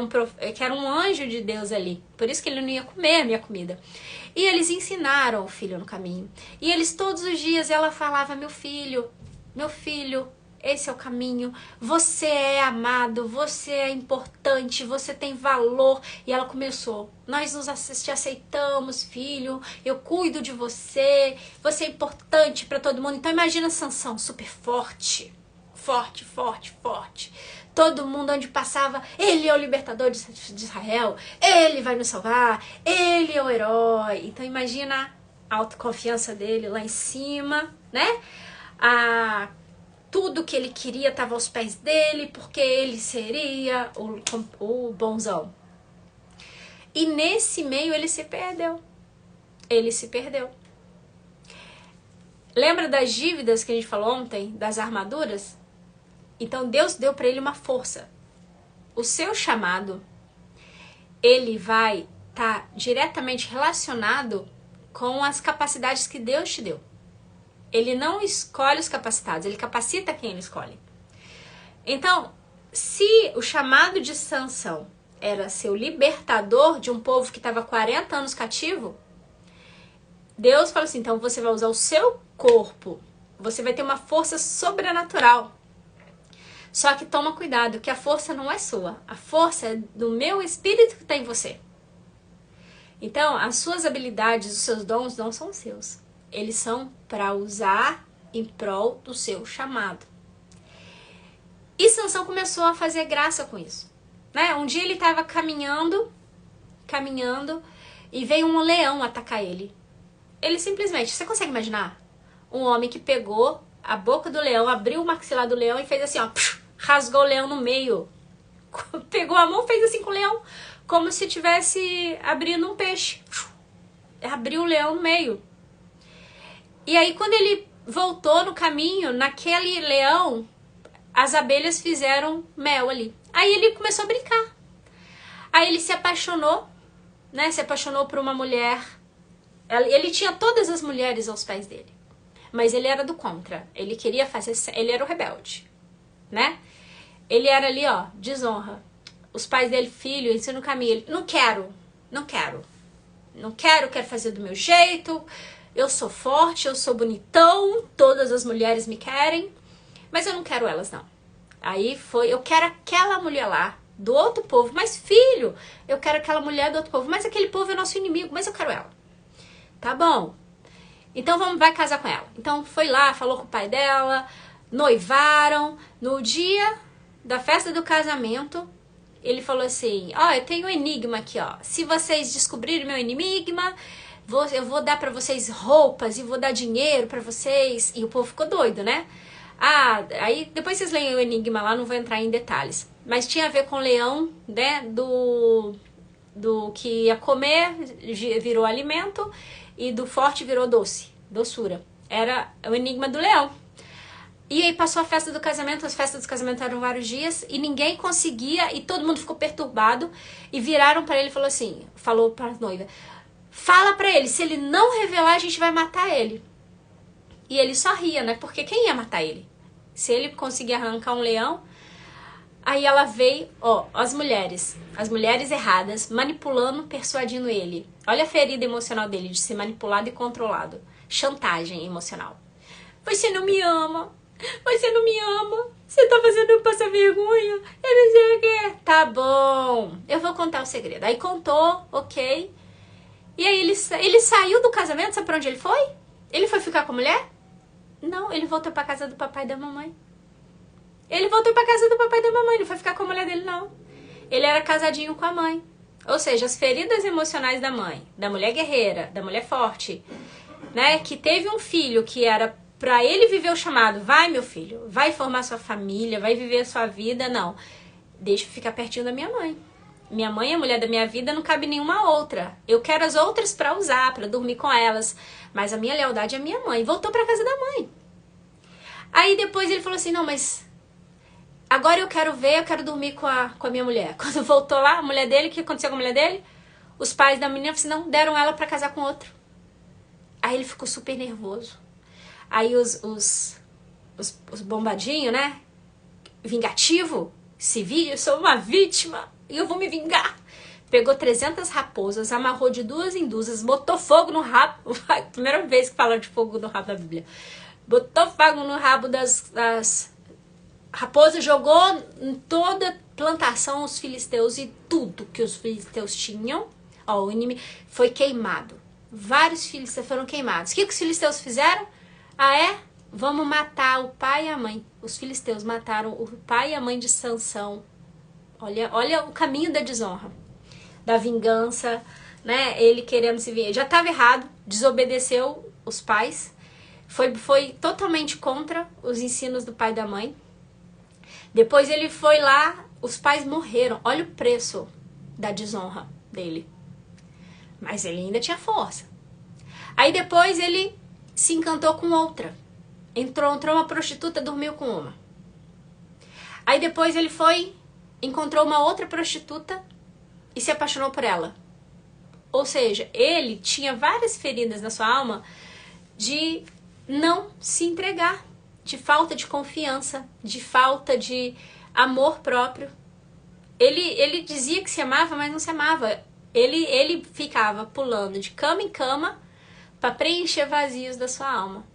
que era um anjo de Deus ali, por isso que ele não ia comer a minha comida. E eles ensinaram o filho no caminho. E eles todos os dias, ela falava, meu filho, esse é o caminho, você é amado, você é importante, você tem valor. E ela começou, nós te aceitamos, filho, eu cuido de você, você é importante para todo mundo. Então imagina Sansão, super forte. Todo mundo onde passava, ele é o libertador de Israel, ele vai nos salvar, ele é o herói. Então imagina a autoconfiança dele lá em cima, né? Tudo que ele queria estava aos pés dele, porque ele seria o bonzão. E nesse meio ele se perdeu. Lembra das dívidas que a gente falou ontem, das armaduras? Então Deus deu para ele uma força. O seu chamado, ele vai estar diretamente relacionado com as capacidades que Deus te deu. Ele não escolhe os capacitados, ele capacita quem ele escolhe. Então, se o chamado de Sansão era ser o libertador de um povo que estava 40 anos cativo, Deus falou assim, então você vai usar o seu corpo, você vai ter uma força sobrenatural. Só que toma cuidado, que a força não é sua. A força é do meu espírito que está em você. Então, as suas habilidades, os seus dons não são seus. Eles são para usar em prol do seu chamado. E Sansão começou a fazer graça com isso. né? Um dia ele estava caminhando, e veio um leão atacar ele. Ele simplesmente, você consegue imaginar? Um homem que pegou a boca do leão, abriu o maxilar do leão e fez assim, ó, rasgou o leão no meio. Pegou a mão, fez assim com o leão, como se tivesse abrindo um peixe. Abriu o leão no meio. E aí quando ele voltou no caminho, naquele leão, as abelhas fizeram mel ali. Aí ele começou a brincar. Aí ele se apaixonou, né? Se apaixonou por uma mulher. Ele tinha todas as mulheres aos pés dele. Mas ele era do contra. Ele queria fazer... Ele era o rebelde, né? Ele era ali, ó, desonra. Os pais dele, filho, ensina o caminho. Ele, não quero. Quero fazer do meu jeito. Eu sou forte, eu sou bonitão. Todas as mulheres me querem. Mas eu não quero elas, não. Aí foi, eu quero aquela mulher lá, do outro povo. Mas filho, eu quero aquela mulher do outro povo. Mas aquele povo é nosso inimigo, mas eu quero ela. Tá bom. Então vai casar com ela. Então foi lá, falou com o pai dela, noivaram. No dia da festa do casamento, ele falou assim, ó, eu tenho um enigma aqui, ó. Se vocês descobrirem meu enigma, eu vou dar pra vocês roupas e vou dar dinheiro pra vocês. E o povo ficou doido, né? Ah, aí depois vocês leem o enigma lá, não vou entrar em detalhes. Mas tinha a ver com o leão, né, do que ia comer, virou alimento, e do forte virou doçura. Era o enigma do leão. E aí passou a festa do casamento, as festas do casamento eram vários dias, e ninguém conseguia, e todo mundo ficou perturbado, e viraram pra ele e falou pra noiva, fala pra ele, se ele não revelar, a gente vai matar ele. E ele só ria, né, porque quem ia matar ele? Se ele conseguir arrancar um leão. Aí ela veio, ó, as mulheres erradas, manipulando, persuadindo ele. Olha a ferida emocional dele, de ser manipulado e controlado. Chantagem emocional. Você não me ama. Você não me ama. Você tá fazendo eu passar vergonha. Eu não sei o que. Tá bom, eu vou contar o segredo. Aí contou, ok. E aí ele saiu do casamento, sabe pra onde ele foi? Ele foi ficar com a mulher? Não, ele voltou pra casa do papai e da mamãe. Ele voltou pra casa do papai e da mamãe, não foi ficar com a mulher dele, não. Ele era casadinho com a mãe. Ou seja, as feridas emocionais da mãe, da mulher guerreira, da mulher forte, né, que teve um filho que era pra ele viver o chamado, vai meu filho, vai formar sua família, vai viver a sua vida, não. Deixa eu ficar pertinho da minha mãe. Minha mãe é a mulher da minha vida, não cabe nenhuma outra. Eu quero as outras pra usar, pra dormir com elas, mas a minha lealdade é a minha mãe. Voltou pra casa da mãe. Aí depois ele falou assim, não, mas agora eu quero dormir com a minha mulher. Quando voltou lá, a mulher dele, o que aconteceu com a mulher dele? Os pais da menina assim, não, deram ela pra casar com outro. Aí ele ficou super nervoso. Aí os bombadinhos, né? Vingativo, esse vídeo, eu sou uma vítima e eu vou me vingar. Pegou 300 raposas, amarrou de duas em duas, botou fogo no rabo. Primeira vez que fala de fogo no rabo da Bíblia. Botou fogo no rabo das raposas, jogou em toda a plantação os filisteus e tudo que os filisteus tinham. Ó, o inimigo foi queimado. Vários filisteus foram queimados. O que os filisteus fizeram? Ah, é? Vamos matar o pai e a mãe. Os filisteus mataram o pai e a mãe de Sansão. Olha o caminho da desonra, da vingança, né? Ele querendo se ver. Já estava errado, desobedeceu os pais. Foi totalmente contra os ensinos do pai e da mãe. Depois ele foi lá, os pais morreram. Olha o preço da desonra dele. Mas ele ainda tinha força. Aí depois ele se encantou com outra. Entrou uma prostituta, dormiu com uma. Aí depois ele encontrou uma outra prostituta e se apaixonou por ela. Ou seja, ele tinha várias feridas na sua alma de não se entregar, de falta de confiança, de falta de amor próprio. Ele dizia que se amava, mas não se amava. Ele ficava pulando de cama em cama para preencher vazios da sua alma,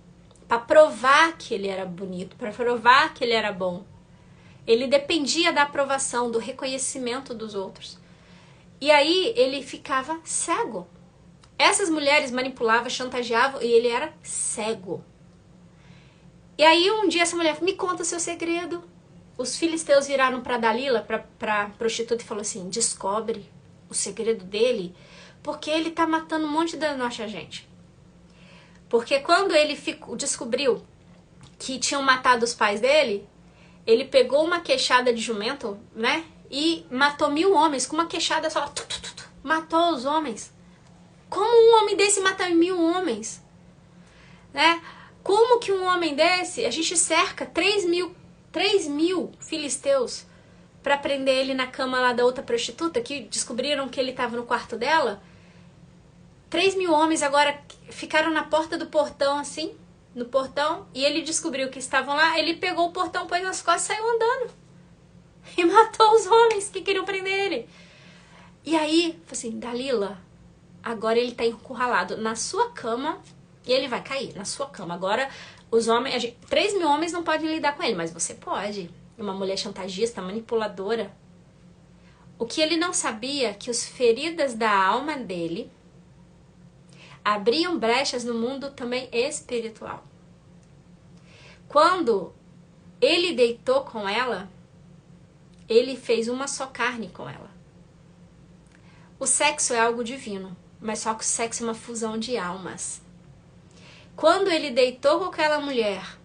para provar que ele era bonito, para provar que ele era bom. Ele dependia da aprovação, do reconhecimento dos outros. E aí ele ficava cego. Essas mulheres manipulavam, chantageavam e ele era cego. E aí um dia essa mulher, me conta seu segredo. os filisteus viraram para Dalila, para prostituta, e falou assim: descobre o segredo dele, porque ele tá matando um monte da nossa gente. Porque quando ele descobriu que tinham matado os pais dele, ele pegou uma queixada de jumento, né? E matou 1000 homens com uma queixada só. Matou os homens. Como um homem desse mata 1000 homens? Né? Como que um homem desse, a gente cerca 3 mil filisteus para prender ele na cama lá da outra prostituta, que descobriram que ele estava no quarto dela. 3 mil homens agora ficaram na porta do portão, assim, no portão, e ele descobriu que estavam lá, ele pegou o portão, pôs nas costas e saiu andando. E matou os homens que queriam prender ele. E aí, falei assim: Dalila, agora ele tá encurralado na sua cama e ele vai cair na sua cama. Agora, os homens, 3 mil homens não podem lidar com ele, mas você pode. Uma mulher chantagista, manipuladora. O que ele não sabia, que os feridas da alma dele abriam brechas no mundo também espiritual. Quando ele deitou com ela, ele fez uma só carne com ela. O sexo é algo divino, mas só que o sexo é uma fusão de almas. Quando ele deitou com aquela mulher,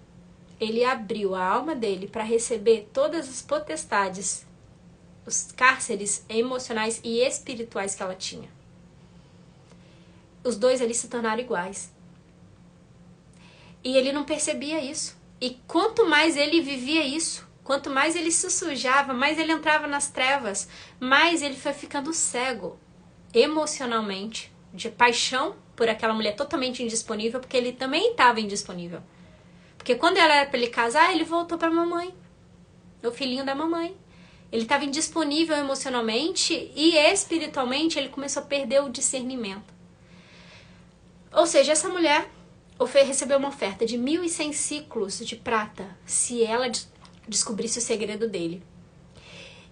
ele abriu a alma dele para receber todas as potestades, os cárceres emocionais e espirituais que ela tinha. Os dois ali se tornaram iguais. E ele não percebia isso. E quanto mais ele vivia isso, quanto mais ele se sujava, mais ele entrava nas trevas, mais ele foi ficando cego emocionalmente, de paixão por aquela mulher totalmente indisponível, porque ele também estava indisponível. Porque quando ela era para ele casar, ele voltou para a mamãe, o filhinho da mamãe. Ele estava indisponível emocionalmente e espiritualmente ele começou a perder o discernimento. Ou seja, essa mulher recebeu uma oferta de 1.100 ciclos de prata se ela descobrisse o segredo dele.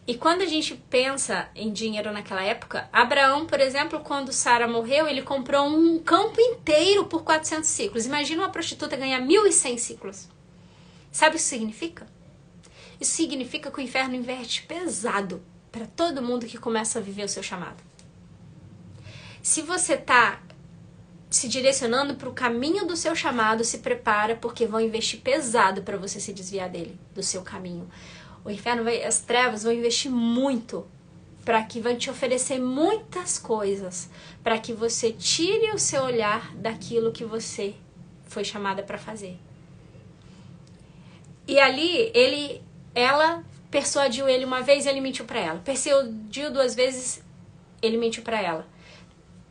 E quando a gente pensa em dinheiro naquela época, Abraão, por exemplo, quando Sara morreu, ele comprou um campo inteiro por 400 ciclos. Imagina uma prostituta ganhar 1.100 ciclos. Sabe o que isso significa? Isso significa que o inferno inverte pesado para todo mundo que começa a viver o seu chamado. Se você está se direcionando para o caminho do seu chamado, se prepara, porque vão investir pesado para você se desviar dele, do seu caminho. O inferno as trevas vão investir muito para que vão te oferecer muitas coisas, para que você tire o seu olhar daquilo que você foi chamada para fazer. E ali ela persuadiu ele uma vez, ele mentiu para ela. Persuadiu 2 vezes, ele mentiu para ela.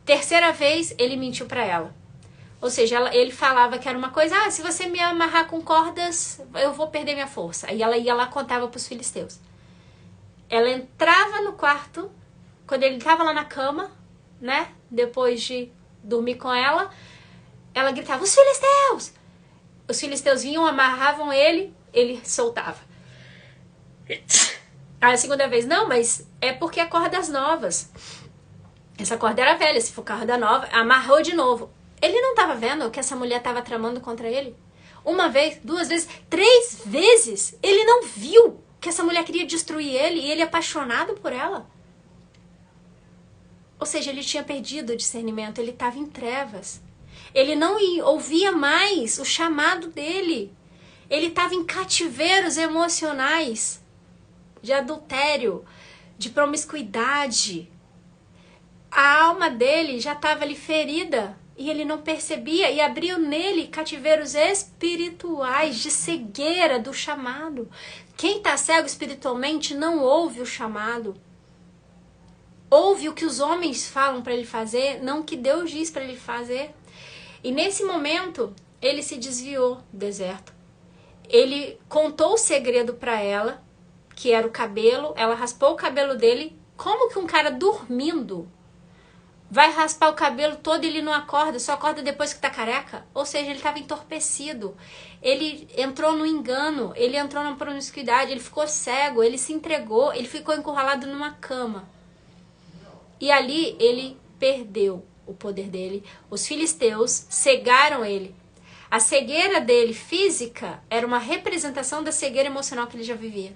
Terceira vez, ele mentiu para ela. Ou seja, ele falava que era uma coisa: se você me amarrar com cordas, eu vou perder minha força. Aí ela ia lá e contava para os filisteus. Ela entrava no quarto, quando ele estava lá na cama, né? Depois de dormir com ela gritava: os filisteus! Os filisteus vinham, amarravam ele soltava. Aí a segunda vez: não, mas é porque é cordas novas. Essa corda era velha, se for corda nova, amarrou de novo. Ele não estava vendo que essa mulher estava tramando contra ele? 1 vez, 2 vezes, 3 vezes. Ele não viu que essa mulher queria destruir ele e ele apaixonado por ela. Ou seja, ele tinha perdido o discernimento, ele estava em trevas. Ele não ouvia mais o chamado dele. Ele estava em cativeiros emocionais, de adultério, de promiscuidade. A alma dele já estava ali ferida. E ele não percebia, e abriu nele cativeiros espirituais de cegueira do chamado. Quem está cego espiritualmente não ouve o chamado. Ouve o que os homens falam para ele fazer, não o que Deus diz para ele fazer. E nesse momento, ele se desviou do deserto. Ele contou o segredo para ela, que era o cabelo. Ela raspou o cabelo dele. Como que um cara dormindo vai raspar o cabelo todo e ele não acorda, só acorda depois que tá careca? Ou seja, ele estava entorpecido, ele entrou no engano, ele entrou na promiscuidade, ele ficou cego, ele se entregou, ele ficou encurralado numa cama. E ali ele perdeu o poder dele, os filisteus cegaram ele. A cegueira dele física era uma representação da cegueira emocional que ele já vivia.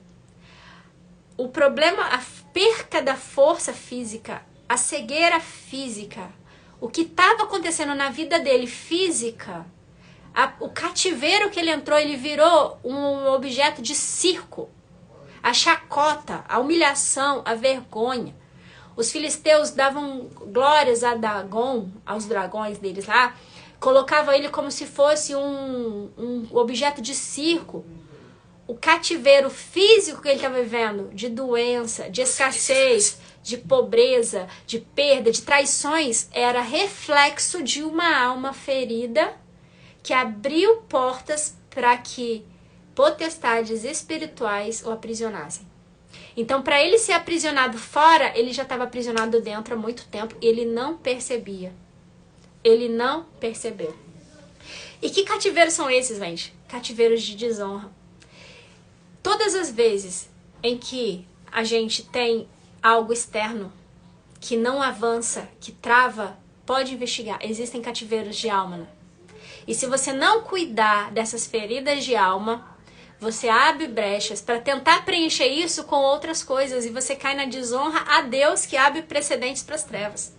o problema, a perca da força física, a cegueira física, o que estava acontecendo na vida dele física, o cativeiro que ele entrou, ele virou um objeto de circo. A chacota, a humilhação, a vergonha. Os filisteus davam glórias a Dagon, aos dragões deles lá, colocavam ele como se fosse um objeto de circo. O cativeiro físico que ele estava vivendo, de doença, de escassez, de pobreza, de perda, de traições, era reflexo de uma alma ferida que abriu portas para que potestades espirituais o aprisionassem. Então, para ele ser aprisionado fora, ele já estava aprisionado dentro há muito tempo. Ele não percebia. Ele não percebeu. E que cativeiros são esses, gente? Cativeiros de desonra. Todas as vezes em que a gente tem algo externo que não avança, que trava, pode investigar. Existem cativeiros de alma, né? E se você não cuidar dessas feridas de alma, você abre brechas para tentar preencher isso com outras coisas e você cai na desonra a Deus, que abre precedentes para as trevas.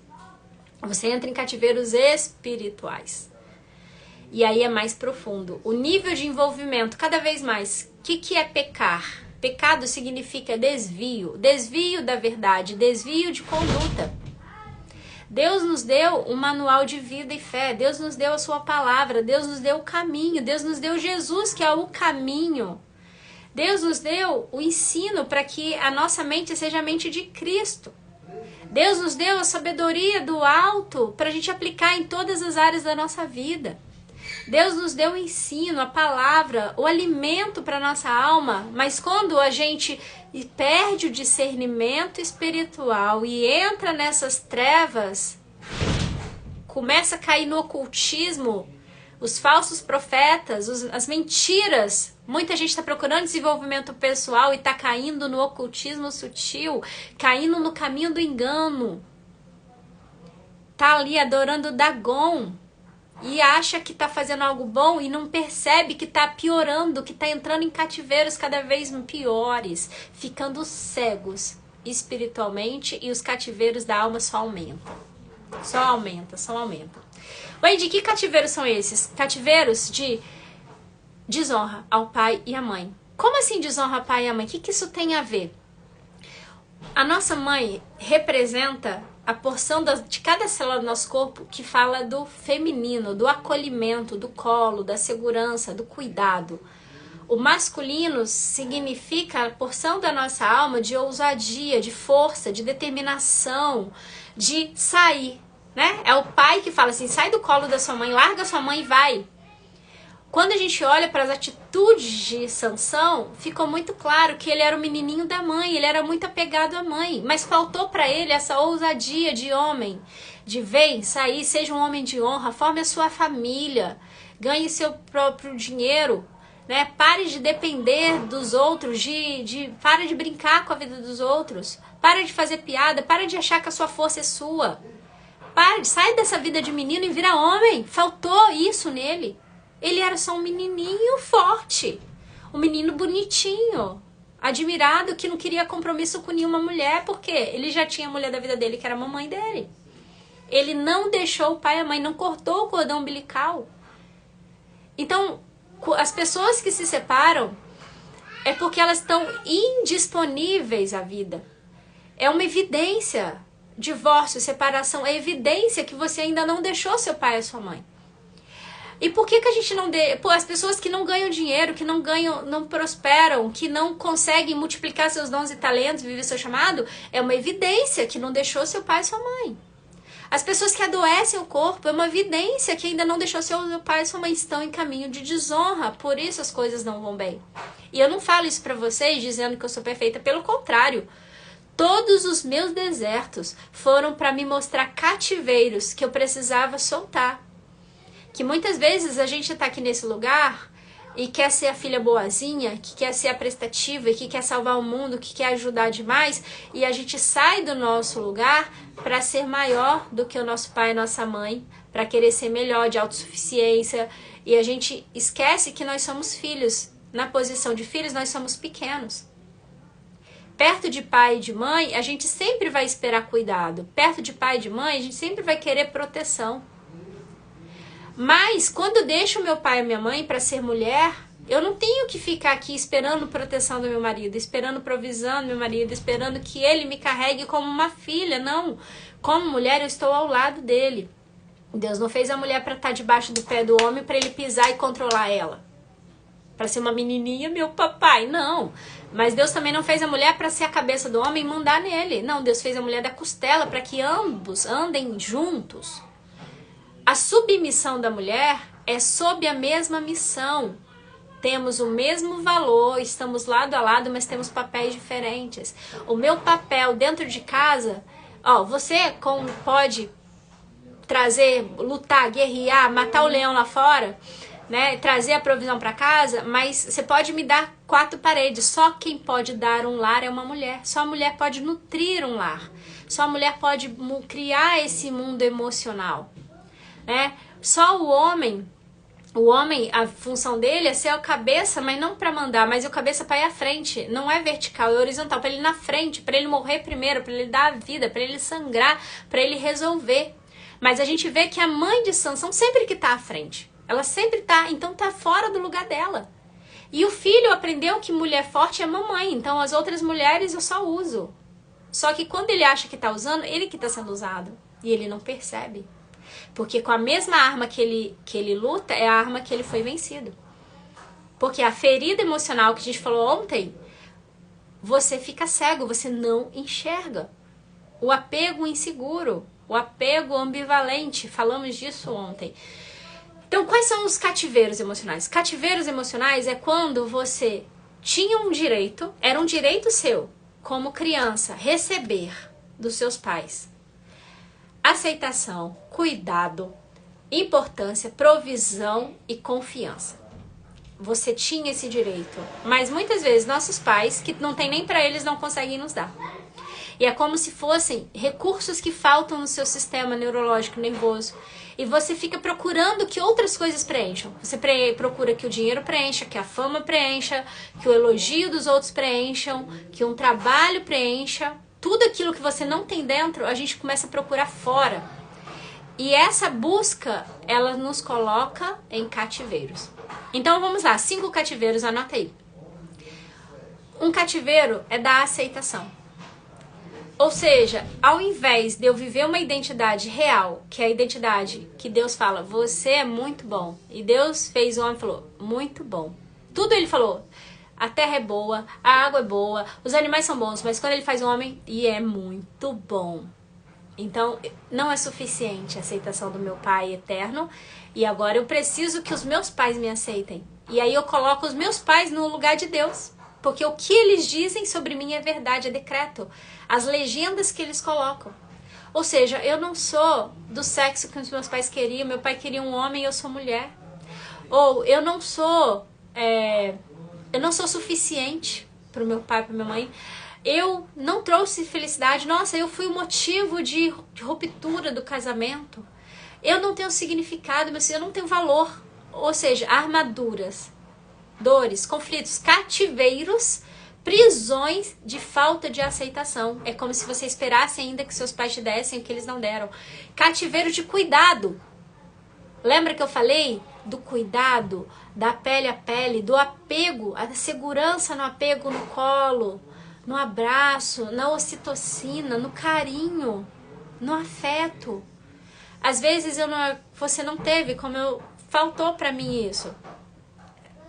Você entra em cativeiros espirituais. E aí é mais profundo. O nível de envolvimento, cada vez mais. O que é pecar? Pecado significa desvio. Desvio da verdade, desvio de conduta. Deus nos deu um manual de vida e fé. Deus nos deu a sua palavra. Deus nos deu o caminho. Deus nos deu Jesus, que é o caminho. Deus nos deu o ensino para que a nossa mente seja a mente de Cristo. Deus nos deu a sabedoria do alto para a gente aplicar em todas as áreas da nossa vida. Deus nos deu o ensino, a palavra, o alimento para nossa alma, mas quando a gente perde o discernimento espiritual e entra nessas trevas, começa a cair no ocultismo, os falsos profetas, as mentiras. Muita gente está procurando desenvolvimento pessoal e está caindo no ocultismo sutil, caindo no caminho do engano. Está ali adorando Dagon. E acha que está fazendo algo bom e não percebe que está piorando, que está entrando em cativeiros cada vez piores, ficando cegos espiritualmente, e os cativeiros da alma só aumentam. Só aumenta, só aumenta. Wendy, que cativeiros são esses? Cativeiros de desonra ao pai e à mãe. Como assim desonra ao pai e à mãe? O que isso tem a ver? A nossa mãe representa a porção de cada célula do nosso corpo que fala do feminino, do acolhimento, do colo, da segurança, do cuidado. O masculino significa a porção da nossa alma de ousadia, de força, de determinação, de sair, né? É o pai que fala assim, sai do colo da sua mãe, larga sua mãe e vai. Quando a gente olha para as atitudes de Sansão, ficou muito claro que ele era o menininho da mãe, ele era muito apegado à mãe, mas faltou para ele essa ousadia de homem, de vem, sair, seja um homem de honra, forme a sua família, ganhe seu próprio dinheiro, né? Pare de depender dos outros, pare de brincar com a vida dos outros, pare de fazer piada, pare de achar que a sua força é sua, sai dessa vida de menino e vira homem. Faltou isso nele. Ele era só um menininho forte, um menino bonitinho, admirado, que não queria compromisso com nenhuma mulher, porque ele já tinha a mulher da vida dele, que era a mamãe dele. Ele não deixou o pai e a mãe, não cortou o cordão umbilical. Então, as pessoas que se separam é porque elas estão indisponíveis à vida. É uma evidência. Divórcio, separação, é evidência que você ainda não deixou seu pai e sua mãe. E por que a gente não as pessoas que não ganham dinheiro, que não ganham, não prosperam, que não conseguem multiplicar seus dons e talentos, viver seu chamado, é uma evidência que não deixou seu pai e sua mãe. As pessoas que adoecem o corpo, é uma evidência que ainda não deixou seu pai e sua mãe, estão em caminho de desonra, por isso as coisas não vão bem. E eu não falo isso pra vocês dizendo que eu sou perfeita, pelo contrário. Todos os meus desertos foram para me mostrar cativeiros que eu precisava soltar. Que muitas vezes a gente tá aqui nesse lugar e quer ser a filha boazinha, que quer ser a prestativa, que quer salvar o mundo, que quer ajudar demais, e a gente sai do nosso lugar para ser maior do que o nosso pai e nossa mãe, para querer ser melhor, de autossuficiência, e a gente esquece que nós somos filhos. Na posição de filhos, nós somos pequenos. Perto de pai e de mãe, a gente sempre vai esperar cuidado. Perto de pai e de mãe, a gente sempre vai querer proteção. Mas quando eu deixo meu pai e minha mãe para ser mulher, eu não tenho que ficar aqui esperando proteção do meu marido, esperando provisão do meu marido, esperando que ele me carregue como uma filha. Não. Como mulher, eu estou ao lado dele. Deus não fez a mulher para estar debaixo do pé do homem para ele pisar e controlar ela. Para ser uma menininha, meu papai. Não. Mas Deus também não fez a mulher para ser a cabeça do homem e mandar nele. Não, Deus fez a mulher da costela para que ambos andem juntos. A submissão da mulher é sob a mesma missão. Temos o mesmo valor, estamos lado a lado, mas temos papéis diferentes. O meu papel dentro de casa, ó, você pode trazer, lutar, guerrear, matar o leão lá fora, né, trazer a provisão para casa, mas você pode me dar 4 paredes. Só quem pode dar um lar é uma mulher. Só a mulher pode nutrir um lar. Só a mulher pode criar esse mundo emocional, né? Só o homem, a função dele é ser a cabeça, mas não para mandar, mas o cabeça para ir à frente. Não é vertical, é horizontal, para ele ir na frente, para ele morrer primeiro, para ele dar a vida, para ele sangrar, para ele resolver. Mas a gente vê que a mãe de Sansão sempre que tá à frente. Ela sempre tá, então tá fora do lugar dela. E o filho aprendeu que mulher forte é mamãe, então as outras mulheres eu só uso. Só que quando ele acha que tá usando, ele que tá sendo usado. E ele não percebe. Porque com a mesma arma que ele luta, é a arma que ele foi vencido. Porque a ferida emocional que a gente falou ontem, você fica cego, você não enxerga. O apego inseguro, o apego ambivalente, falamos disso ontem. Então, quais são os cativeiros emocionais? Cativeiros emocionais é quando você tinha um direito, era um direito seu, como criança, receber dos seus pais aceitação, cuidado, importância, provisão e confiança. Você tinha esse direito, mas muitas vezes nossos pais, que não tem nem para eles, não conseguem nos dar. E é como se fossem recursos que faltam no seu sistema neurológico nervoso. E você fica procurando que outras coisas preencham. Você procura que o dinheiro preencha, que a fama preencha, que o elogio dos outros preencham, que um trabalho preencha. Tudo aquilo que você não tem dentro, a gente começa a procurar fora. E essa busca, ela nos coloca em cativeiros. Então vamos lá, 5 cativeiros, anota aí. Um cativeiro é da aceitação. Ou seja, ao invés de eu viver uma identidade real, que é a identidade que Deus fala, você é muito bom. E Deus fez o homem e falou, muito bom. Tudo ele falou. A terra é boa, a água é boa, os animais são bons, mas quando ele faz o homem, e é muito bom. Então, não é suficiente a aceitação do meu Pai eterno, e agora eu preciso que os meus pais me aceitem. E aí eu coloco os meus pais no lugar de Deus, porque o que eles dizem sobre mim é verdade, é decreto. As legendas que eles colocam. Ou seja, eu não sou do sexo que os meus pais queriam, meu pai queria um homem e eu sou mulher. Ou eu não sou suficiente para o meu pai, para minha mãe. Eu não trouxe felicidade. Nossa, eu fui o motivo de ruptura do casamento. Eu não tenho significado, mas eu não tenho valor. Ou seja, armaduras, dores, conflitos, cativeiros, prisões de falta de aceitação. É como se você esperasse ainda que seus pais te dessem o que eles não deram. Cativeiro de cuidado. Lembra que eu falei do cuidado, da pele a pele, do apego, a segurança no apego no colo, no abraço, na ocitocina, no carinho, no afeto. Às vezes você não teve, faltou pra mim isso.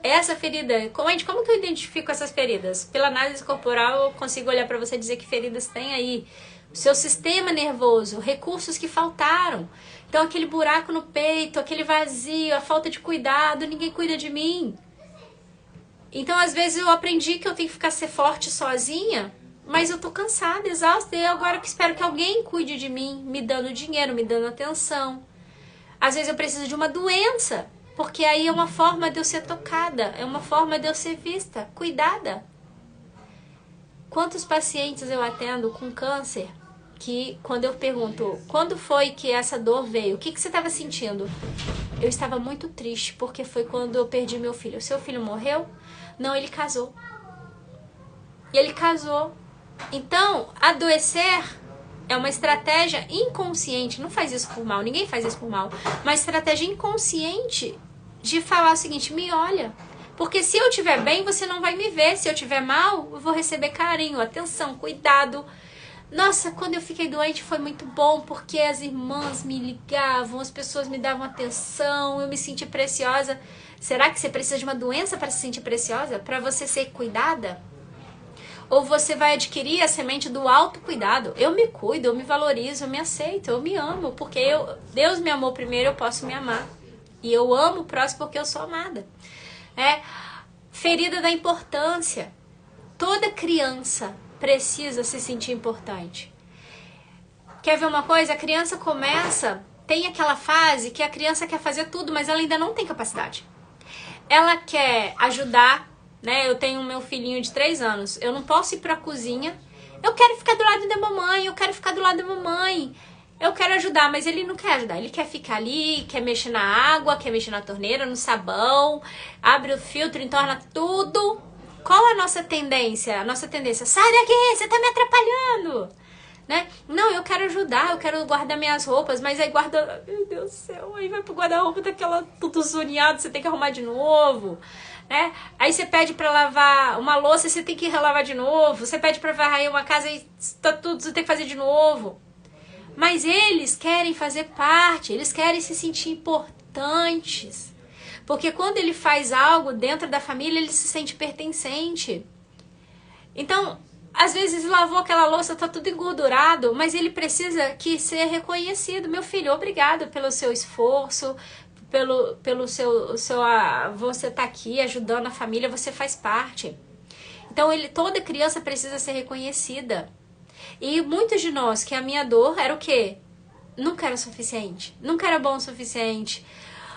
Essa ferida, como que eu identifico essas feridas? Pela análise corporal eu consigo olhar pra você e dizer que feridas tem aí. O seu sistema nervoso, recursos que faltaram. Então aquele buraco no peito, aquele vazio, a falta de cuidado, ninguém cuida de mim. Então às vezes eu aprendi que eu tenho que ser forte sozinha, mas eu tô cansada, exausta, e agora eu espero que alguém cuide de mim, me dando dinheiro, me dando atenção. Às vezes eu preciso de uma doença, porque aí é uma forma de eu ser tocada, é uma forma de eu ser vista, cuidada. Quantos pacientes eu atendo com câncer que quando eu pergunto, quando foi que essa dor veio? O que você estava sentindo? Eu estava muito triste, porque foi quando eu perdi meu filho. O seu filho morreu? Não, ele casou. E ele casou Então, adoecer é uma estratégia inconsciente, não faz isso por mal, ninguém faz isso por mal, uma estratégia inconsciente de falar o seguinte: me olha, porque se eu estiver bem, você não vai me ver, se eu estiver mal, eu vou receber carinho, atenção, cuidado. Nossa, quando eu fiquei doente foi muito bom, porque as irmãs me ligavam, as pessoas me davam atenção, eu me senti preciosa. Será que você precisa de uma doença para se sentir preciosa? Para você ser cuidada? Ou você vai adquirir a semente do autocuidado? Eu me cuido, eu me valorizo, eu me aceito, eu me amo, porque Deus me amou primeiro, eu posso me amar. E eu amo o próximo porque eu sou amada. Ferida da importância. Toda criança precisa se sentir importante. Quer ver uma coisa? A criança tem aquela fase que a criança quer fazer tudo, mas ela ainda não tem capacidade. Ela quer ajudar, né? Eu tenho meu filhinho de 3 anos, eu não posso ir pra cozinha, eu quero ficar do lado da mamãe, eu quero ajudar, mas ele não quer ajudar, ele quer ficar ali, quer mexer na água, quer mexer na torneira, no sabão, abre o filtro, entorna tudo. Qual a nossa tendência? A nossa tendência: sai daqui, você tá me atrapalhando, né? Não, eu quero ajudar, eu quero guardar minhas roupas, mas aí guarda, meu Deus do céu, aí vai pro guarda-roupa daquela tudo zoneado, você tem que arrumar de novo, né? Aí você pede pra lavar uma louça, você tem que relavar de novo, você pede pra varrer uma casa e tá tudo, você tem que fazer de novo. Mas eles querem fazer parte, eles querem se sentir importantes. Porque quando ele faz algo dentro da família, ele se sente pertencente. Então, às vezes lavou aquela louça, tá tudo engordurado, mas ele precisa que ser reconhecido. Meu filho, obrigado pelo seu esforço, pelo seu você tá aqui ajudando a família, você faz parte. Então, toda criança precisa ser reconhecida. E muitos de nós, que a minha dor era o quê? Nunca era suficiente, nunca era bom o suficiente.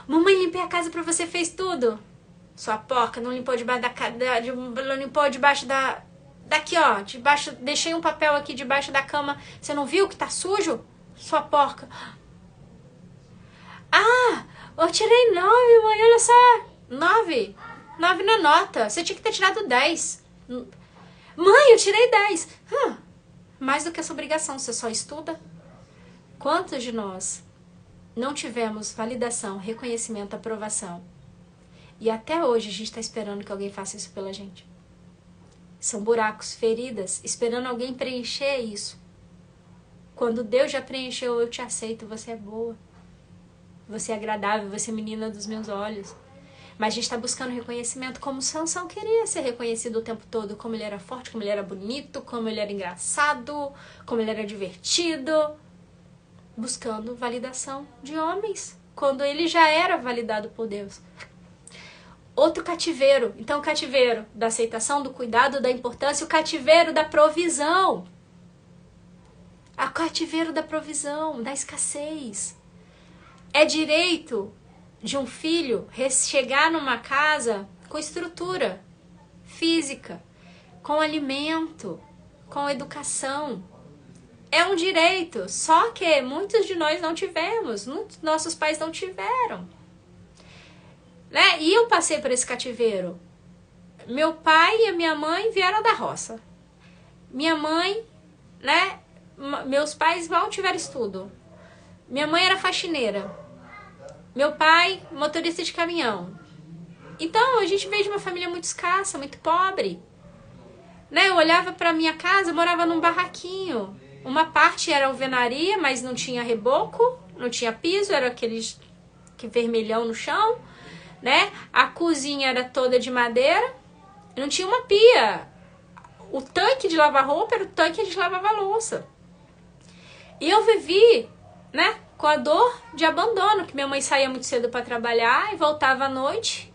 Mamãe, limpei a casa pra você, fez tudo. Sua porca, não limpou debaixo não limpou debaixo daqui, ó, debaixo, deixei um papel aqui debaixo da cama, você não viu que tá sujo? Sua porca. Ah, eu tirei 9, mãe, olha só. 9 na nota, você tinha que ter tirado 10. Mãe, eu tirei 10. Mais do que essa obrigação, você só estuda? Quantos de nós não tivemos validação, reconhecimento, aprovação? E até hoje a gente está esperando que alguém faça isso pela gente. São buracos, feridas, esperando alguém preencher isso. Quando Deus já preencheu: eu te aceito, você é boa, você é agradável, você é menina dos meus olhos. Mas a gente está buscando reconhecimento, como Sansão queria ser reconhecido o tempo todo, como ele era forte, como ele era bonito, como ele era engraçado, como ele era divertido, buscando validação de homens, quando ele já era validado por Deus. Outro cativeiro. Então, o cativeiro da aceitação, do cuidado, da importância, o cativeiro da provisão. O cativeiro da provisão, da escassez. É direito de um filho chegar numa casa com estrutura física, com alimento, com educação. É um direito, só que muitos de nós não tivemos, nossos pais não tiveram. Né? E eu passei por esse cativeiro. Meu pai e a minha mãe vieram da roça. Minha mãe, né? Meus pais mal tiveram estudo. Minha mãe era faxineira. Meu pai, motorista de caminhão. Então, a gente veio de uma família muito escassa, muito pobre. Né? Eu olhava pra minha casa, eu morava num barraquinho. Uma parte era alvenaria, mas não tinha reboco, não tinha piso, era aqueles vermelhão no chão. Né? A cozinha era toda de madeira, não tinha uma pia. O tanque de lavar roupa era o tanque de lavar louça. E eu vivi, né, com a dor de abandono, que minha mãe saía muito cedo para trabalhar e voltava à noite.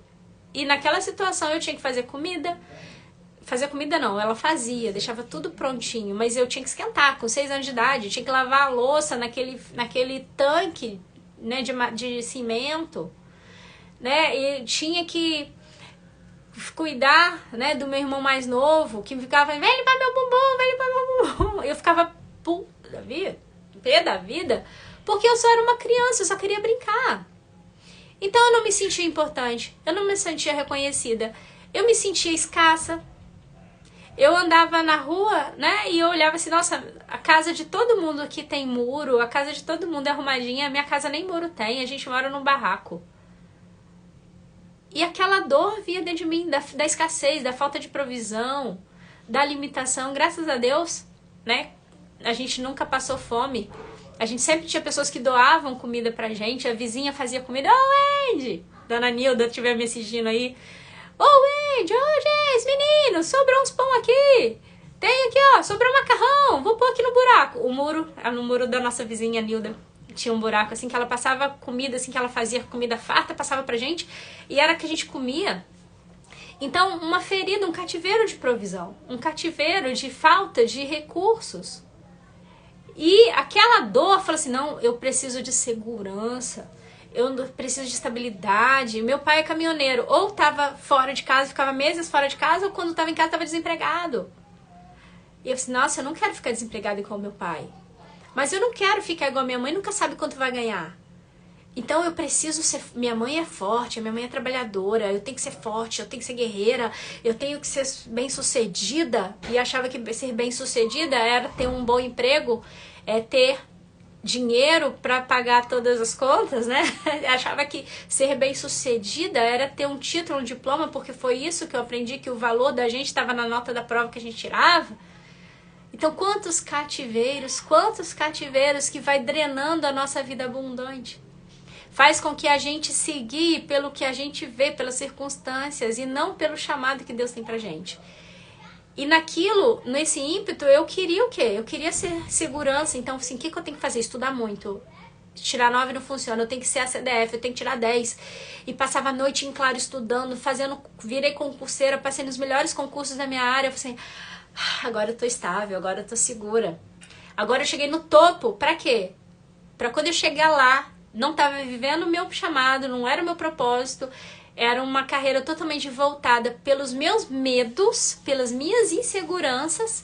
E naquela situação eu tinha que fazer comida. Fazer comida não, ela fazia, deixava tudo prontinho, mas eu tinha que esquentar com 6 anos de idade, tinha que lavar a louça naquele tanque, né, de cimento. Né? E tinha que cuidar, né, do meu irmão mais novo, que ficava: vem limpar meu bumbum, vem limpar meu bumbum. Eu ficava pé da vida, porque eu só era uma criança, eu só queria brincar. Então eu não me sentia importante, eu não me sentia reconhecida, eu me sentia escassa, Eu andava na rua, né, e eu olhava assim, nossa, a casa de todo mundo aqui tem muro, a casa de todo mundo é arrumadinha, a minha casa nem muro tem, a gente mora num barraco. E aquela dor vinha dentro de mim, da escassez, da falta de provisão, da limitação. Graças a Deus, né, a gente nunca passou fome. A gente sempre tinha pessoas que doavam comida pra gente, a vizinha fazia comida. Ô, Andy! Dona Nilda, estiver me assistindo aí. Ô, Andy, ô, Jess, menino, sobrou uns pão aqui. Tem aqui, ó, sobrou macarrão, vou pôr aqui no buraco. No muro da nossa vizinha Nilda, tinha um buraco assim que ela passava comida, assim que ela fazia comida farta, passava pra gente, e era que a gente comia. Então, uma ferida, um cativeiro de provisão, um cativeiro de falta de recursos. E aquela dor, fala assim, não, eu preciso de segurança, eu preciso de estabilidade. Meu pai é caminhoneiro, ou estava fora de casa, ficava meses fora de casa, ou quando estava em casa estava desempregado. E eu disse, nossa, eu não quero ficar desempregado igual meu pai. Mas eu não quero ficar igual minha mãe, nunca sabe quanto vai ganhar. Então eu preciso ser... Minha mãe é forte, minha mãe é trabalhadora, eu tenho que ser forte, eu tenho que ser guerreira, eu tenho que ser bem-sucedida. E achava que ser bem-sucedida era ter um bom emprego, é ter dinheiro para pagar todas as contas, né? Achava que ser bem-sucedida era ter um título, um diploma, porque foi isso que eu aprendi, que o valor da gente estava na nota da prova que a gente tirava. Então, quantos cativeiros que vai drenando a nossa vida abundante. Faz com que a gente se guie pelo que a gente vê, pelas circunstâncias, e não pelo chamado que Deus tem pra gente. E nesse ímpeto, eu queria o quê? Eu queria ser segurança. Então, assim, o que eu tenho que fazer? Estudar muito. Tirar 9 não funciona, eu tenho que ser a CDF, eu tenho que tirar 10. E passava a noite em claro estudando, virei concurseira, passei nos melhores concursos da minha área. Eu falei assim, agora eu tô estável, agora eu tô segura. Agora eu cheguei no topo, pra quê? Pra quando eu chegar lá, não estava vivendo o meu chamado, não era o meu propósito, era uma carreira totalmente voltada pelos meus medos, pelas minhas inseguranças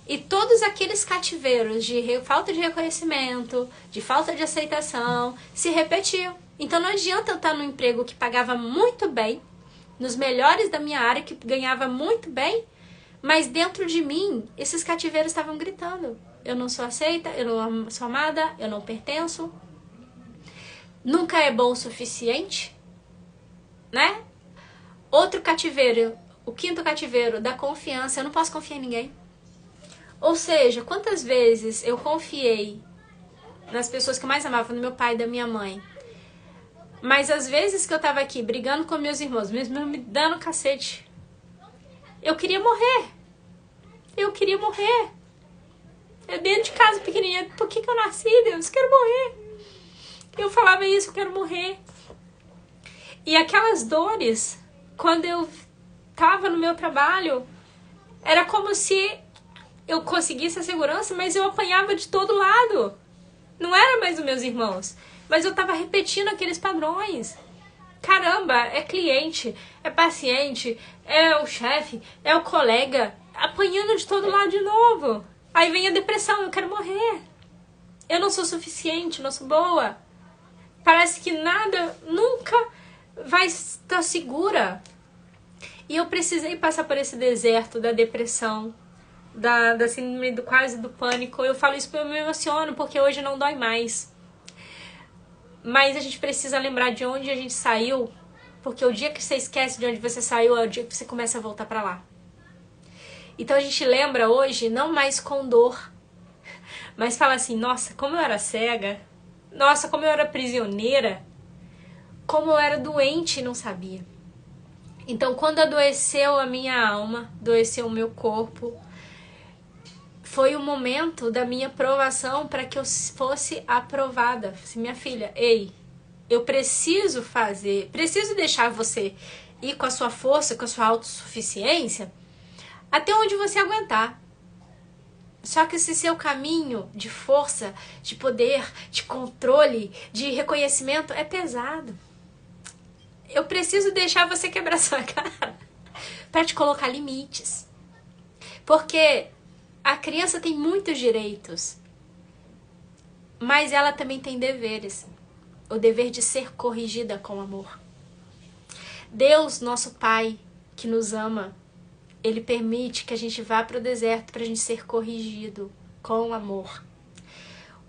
e todos aqueles cativeiros de falta de reconhecimento, de falta de aceitação, se repetiam. Então não adianta eu estar num emprego que pagava muito bem, nos melhores da minha área, que ganhava muito bem, mas dentro de mim, esses cativeiros estavam gritando. Eu não sou aceita, eu não sou amada, eu não pertenço. Nunca é bom o suficiente, né? Outro cativeiro, o 5º cativeiro, da confiança. Eu não posso confiar em ninguém. Ou seja, quantas vezes eu confiei nas pessoas que eu mais amava, no meu pai e da minha mãe. Mas às vezes que eu tava aqui brigando com meus irmãos, mesmo me dando cacete, eu queria morrer. Eu queria morrer. Eu dentro de casa pequenininha, por que eu nasci, Deus? Quero morrer. Eu falava isso, eu quero morrer. E aquelas dores, quando eu tava no meu trabalho, era como se eu conseguisse a segurança, mas eu apanhava de todo lado. Não era mais os meus irmãos, mas eu tava repetindo aqueles padrões. Caramba, é cliente, é paciente, é o chefe, é o colega, apanhando de todo lado de novo. Aí vem a depressão, eu quero morrer. Eu não sou suficiente, não sou boa. Parece que nada nunca vai estar segura. E eu precisei passar por esse deserto da depressão, da síndrome quase do pânico. Eu falo isso porque eu me emociono, porque hoje não dói mais. Mas a gente precisa lembrar de onde a gente saiu, porque o dia que você esquece de onde você saiu é o dia que você começa a voltar pra lá. Então a gente lembra hoje, não mais com dor, mas fala assim, nossa, como eu era cega, nossa, como eu era prisioneira, como eu era doente e não sabia. Então quando adoeceu a minha alma, adoeceu o meu corpo, foi o momento da minha provação para que eu fosse aprovada. Assim, minha filha, ei, eu preciso deixar você ir com a sua força, com a sua autossuficiência, até onde você aguentar. Só que esse seu caminho de força, de poder, de controle, de reconhecimento é pesado. Eu preciso deixar você quebrar sua cara para te colocar limites. Porque a criança tem muitos direitos, mas ela também tem deveres. O dever de ser corrigida com amor. Deus, nosso Pai, que nos ama, Ele permite que a gente vá para o deserto para a gente ser corrigido com amor.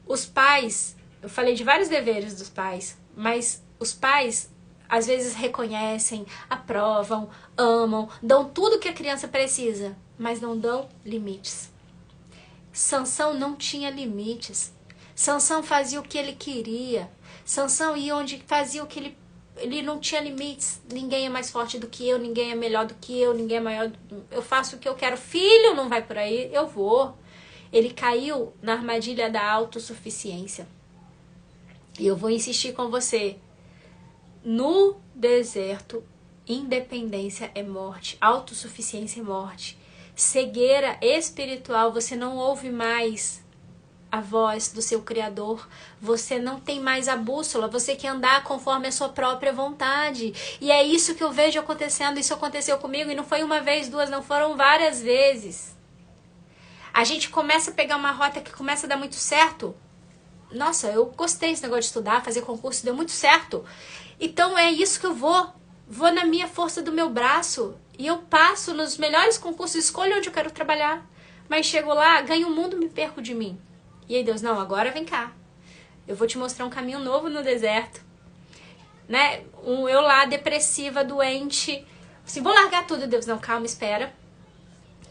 Os pais, eu falei de vários deveres dos pais, mas os pais às vezes reconhecem, aprovam, amam, dão tudo que a criança precisa, mas não dão limites. Sansão não tinha limites. Sansão fazia o que ele queria. Sansão ia onde fazia o que ele não tinha limites. Ninguém é mais forte do que eu, ninguém é melhor do que eu, ninguém é maior. Eu faço o que eu quero. Filho, não vai por aí, eu vou. Ele caiu na armadilha da autossuficiência. E eu vou insistir com você. No deserto, independência é morte, autossuficiência é morte. Cegueira espiritual, você não ouve mais a voz do seu Criador, você não tem mais a bússola, você quer andar conforme a sua própria vontade. E é isso que eu vejo acontecendo, isso aconteceu comigo e não foi uma vez, duas, não foram várias vezes. A gente começa a pegar uma rota que começa a dar muito certo. Nossa, eu gostei desse negócio de estudar, fazer concurso, deu muito certo. Então é isso que eu vou na minha força do meu braço e eu passo nos melhores concursos, escolho onde eu quero trabalhar. Mas chego lá, ganho o mundo, me perco de mim. E aí Deus, não, agora vem cá. Eu vou te mostrar um caminho novo no deserto. Né? Eu lá, depressiva, doente. Assim, vou largar tudo, Deus, não, calma, espera.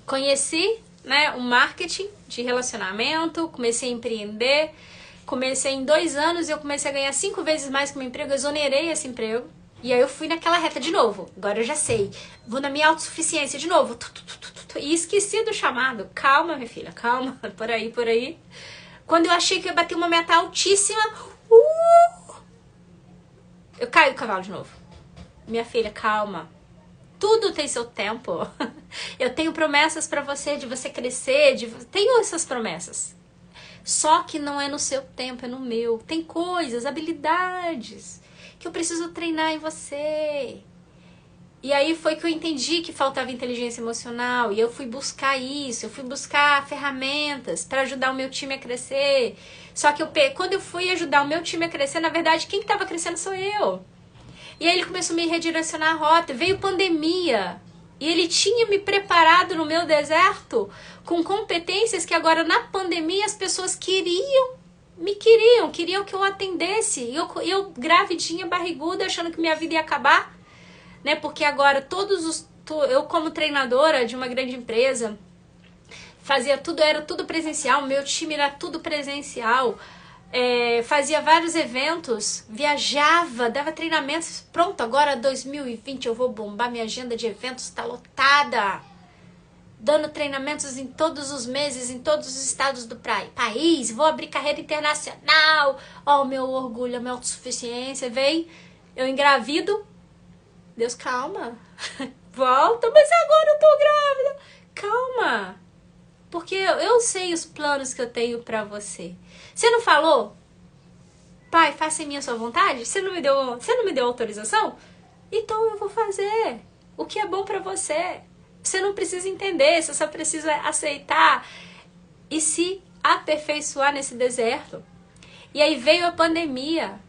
Conheci, né, um marketing de relacionamento, comecei a empreender. Comecei em 2 anos e eu comecei a ganhar 5 vezes mais que o meu emprego, eu exonerei esse emprego. E aí eu fui naquela reta de novo. Agora eu já sei. Vou na minha autossuficiência de novo. E esqueci do chamado. Calma, minha filha, calma. Por aí, por aí. Quando eu achei que eu ia bater uma meta altíssima, eu caí do cavalo de novo. Minha filha, calma. Tudo tem seu tempo. Eu tenho promessas pra você, de você crescer. Tenho essas promessas. Só que não é no seu tempo, é no meu. Tem coisas, habilidades que eu preciso treinar em você. E aí foi que eu entendi que faltava inteligência emocional. E eu fui buscar isso, eu fui buscar ferramentas para ajudar o meu time a crescer. Só que quando eu fui ajudar o meu time a crescer, na verdade, quem estava crescendo sou eu. E aí ele começou a me redirecionar a rota. Veio pandemia. E ele tinha me preparado no meu deserto com competências que agora na pandemia as pessoas queriam que eu atendesse. E eu gravidinha, barriguda, achando que minha vida ia acabar. Né? Porque agora eu como treinadora de uma grande empresa, fazia tudo, era tudo presencial, meu time era tudo presencial. Fazia vários eventos, viajava, dava treinamentos. Pronto, agora 2020 eu vou bombar, minha agenda de eventos está lotada. Dando treinamentos em todos os meses, em todos os estados do país. Vou abrir carreira internacional. Ó, o meu orgulho, a minha autossuficiência. Vem, eu engravido. Deus, calma. Volta, mas agora eu tô grávida. Calma. Porque eu sei os planos que eu tenho pra você. Você não falou? Pai, faça em mim a sua vontade? Você não me deu autorização? Então eu vou fazer o que é bom pra você. Você não precisa entender, você só precisa aceitar e se aperfeiçoar nesse deserto. E aí veio a pandemia.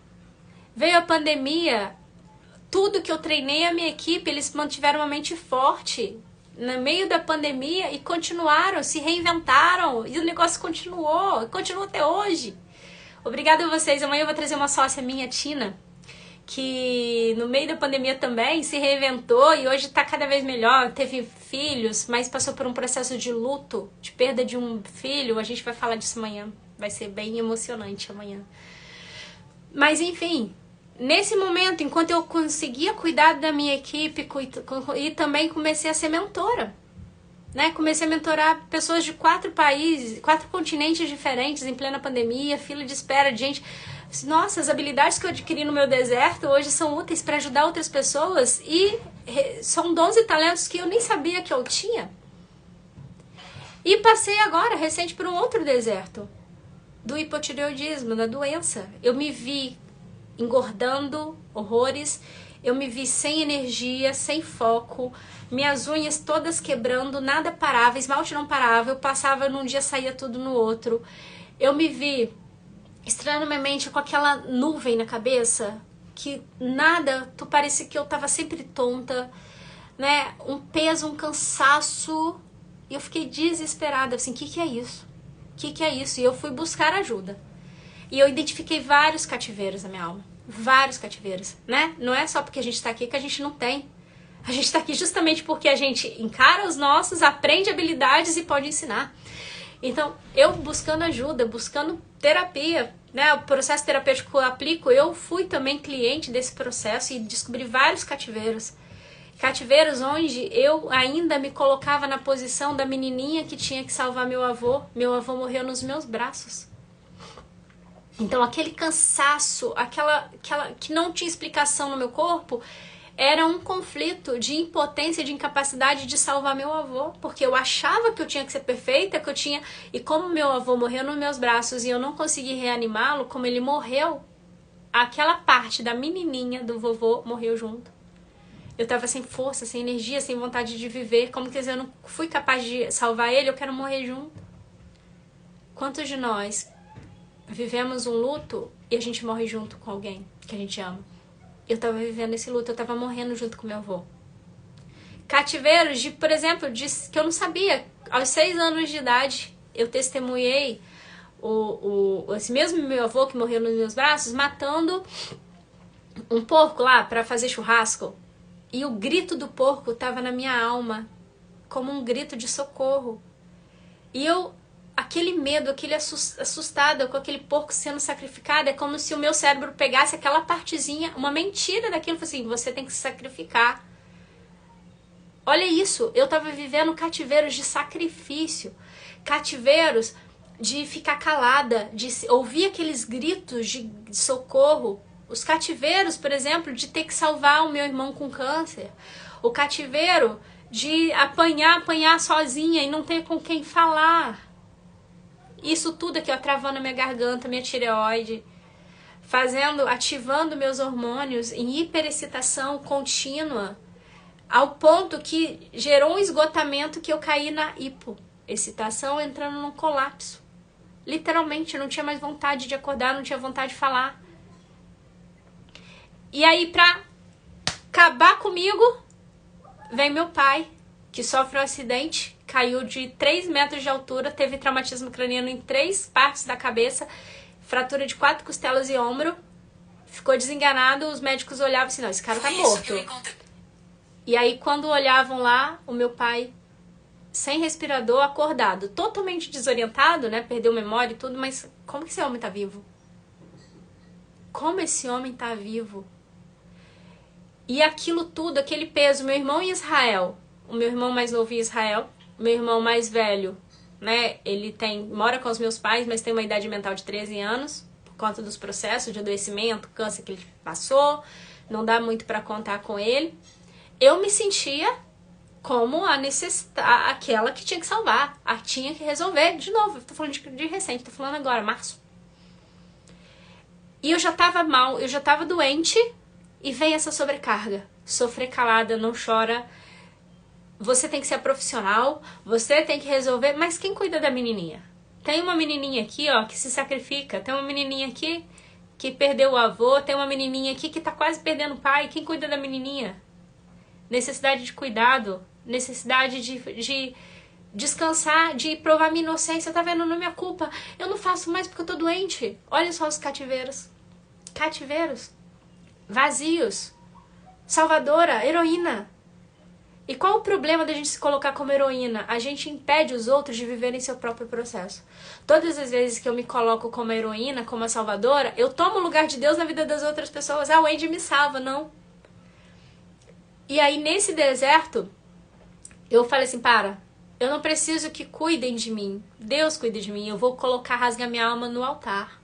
Tudo que eu treinei a minha equipe, eles mantiveram uma mente forte no meio da pandemia e continuaram, se reinventaram e o negócio continua até hoje. Obrigada a vocês. Amanhã eu vou trazer uma sócia minha, Tina, que no meio da pandemia também se reinventou e hoje está cada vez melhor. Teve filhos, mas passou por um processo de luto, de perda de um filho. A gente vai falar disso amanhã. Vai ser bem emocionante amanhã. Mas enfim, nesse momento, enquanto eu conseguia cuidar da minha equipe e também comecei a ser mentora, né? Comecei a mentorar pessoas de 4 países, 4 continentes diferentes em plena pandemia, fila de espera de gente. Nossa, as habilidades que eu adquiri no meu deserto hoje são úteis para ajudar outras pessoas e são dons e talentos que eu nem sabia que eu tinha. E passei agora, recente, por um outro deserto, do hipotireoidismo, da doença. Eu me vi engordando horrores, eu me vi sem energia, sem foco, minhas unhas todas quebrando, nada parava, esmalte não parava, eu passava num dia, saía tudo no outro. Eu me vi estranhamente com aquela nuvem na cabeça, que nada, parecia que eu tava sempre tonta. né, um peso, um cansaço, e eu fiquei desesperada, assim, o que é isso? O que é isso? E eu fui buscar ajuda. E eu identifiquei vários cativeiros na minha alma. Vários cativeiros, né? Não é só porque a gente tá aqui que a gente não tem. A gente tá aqui justamente porque a gente encara os nossos, aprende habilidades e pode ensinar. Então, eu buscando ajuda, buscando terapia, né? O processo terapêutico que eu aplico, eu fui também cliente desse processo e descobri vários cativeiros. Cativeiros onde eu ainda me colocava na posição da menininha que tinha que salvar meu avô. Meu avô morreu nos meus braços. Então aquele cansaço, aquela que não tinha explicação no meu corpo, era um conflito de impotência, de incapacidade de salvar meu avô. Porque eu achava que eu tinha que ser perfeita, que eu tinha... E como meu avô morreu nos meus braços e eu não consegui reanimá-lo, como ele morreu, aquela parte da menininha do vovô morreu junto. Eu tava sem força, sem energia, sem vontade de viver. Como que eu não fui capaz de salvar ele, eu quero morrer junto. Quantos de nós vivemos um luto e a gente morre junto com alguém que a gente ama? Eu tava vivendo esse luto, eu tava morrendo junto com meu avô. Cativeiros de, por exemplo, que eu não sabia. Aos 6 anos de idade, eu testemunhei esse mesmo meu avô que morreu nos meus braços, matando um porco lá para fazer churrasco. E o grito do porco estava na minha alma, como um grito de socorro. E eu, aquele medo, aquele assustada com aquele porco sendo sacrificado, é como se o meu cérebro pegasse aquela partezinha, uma mentira daquilo, assim, você tem que se sacrificar. Olha isso, eu estava vivendo cativeiros de sacrifício, cativeiros de ficar calada, de ouvir aqueles gritos de socorro. Os cativeiros, por exemplo, de ter que salvar o meu irmão com câncer. O cativeiro de apanhar sozinha e não ter com quem falar. Isso tudo aqui, ó, travando a minha garganta, minha tireoide, ativando meus hormônios em hiperexcitação contínua, ao ponto que gerou um esgotamento que eu caí na hipoexcitação, entrando num colapso. Literalmente, eu não tinha mais vontade de acordar, não tinha vontade de falar. E aí, pra acabar comigo, vem meu pai, que sofre um acidente, caiu de 3 metros de altura, teve traumatismo craniano em 3 partes da cabeça, fratura de 4 costelas e ombro, ficou desenganado, os médicos olhavam assim, não, esse cara tá morto. E aí, quando olhavam lá, o meu pai, sem respirador, acordado, totalmente desorientado, né, perdeu memória e tudo, mas como que esse homem tá vivo? Como esse homem tá vivo? E aquilo tudo, aquele peso, meu irmão em Israel, o meu irmão mais novo em Israel, meu irmão mais velho, né, ele mora com os meus pais, mas tem uma idade mental de 13 anos, por conta dos processos de adoecimento, câncer que ele passou, não dá muito pra contar com ele. Eu me sentia como aquela que tinha que salvar, tinha que resolver, de novo, tô falando de recente, tô falando agora, março. E eu já tava mal, eu já tava doente, e vem essa sobrecarga. Sofrer calada, não chora. Você tem que ser profissional, você tem que resolver. Mas quem cuida da menininha? Tem uma menininha aqui, ó, que se sacrifica. Tem uma menininha aqui que perdeu o avô. Tem uma menininha aqui que tá quase perdendo o pai. Quem cuida da menininha? Necessidade de cuidado. Necessidade de descansar, de provar minha inocência. Tá vendo? Não é minha culpa. Eu não faço mais porque eu tô doente. Olha só os cativeiros. Cativeiros. Vazios. Salvadora, heroína. E qual o problema da gente se colocar como heroína? A gente impede os outros de viverem seu próprio processo. Todas as vezes que eu me coloco como heroína, como a salvadora, eu tomo o lugar de Deus na vida das outras pessoas. Ah, o Andy me salva, não. E aí nesse deserto, eu falei assim, eu não preciso que cuidem de mim. Deus cuida de mim, eu vou rasgar minha alma no altar.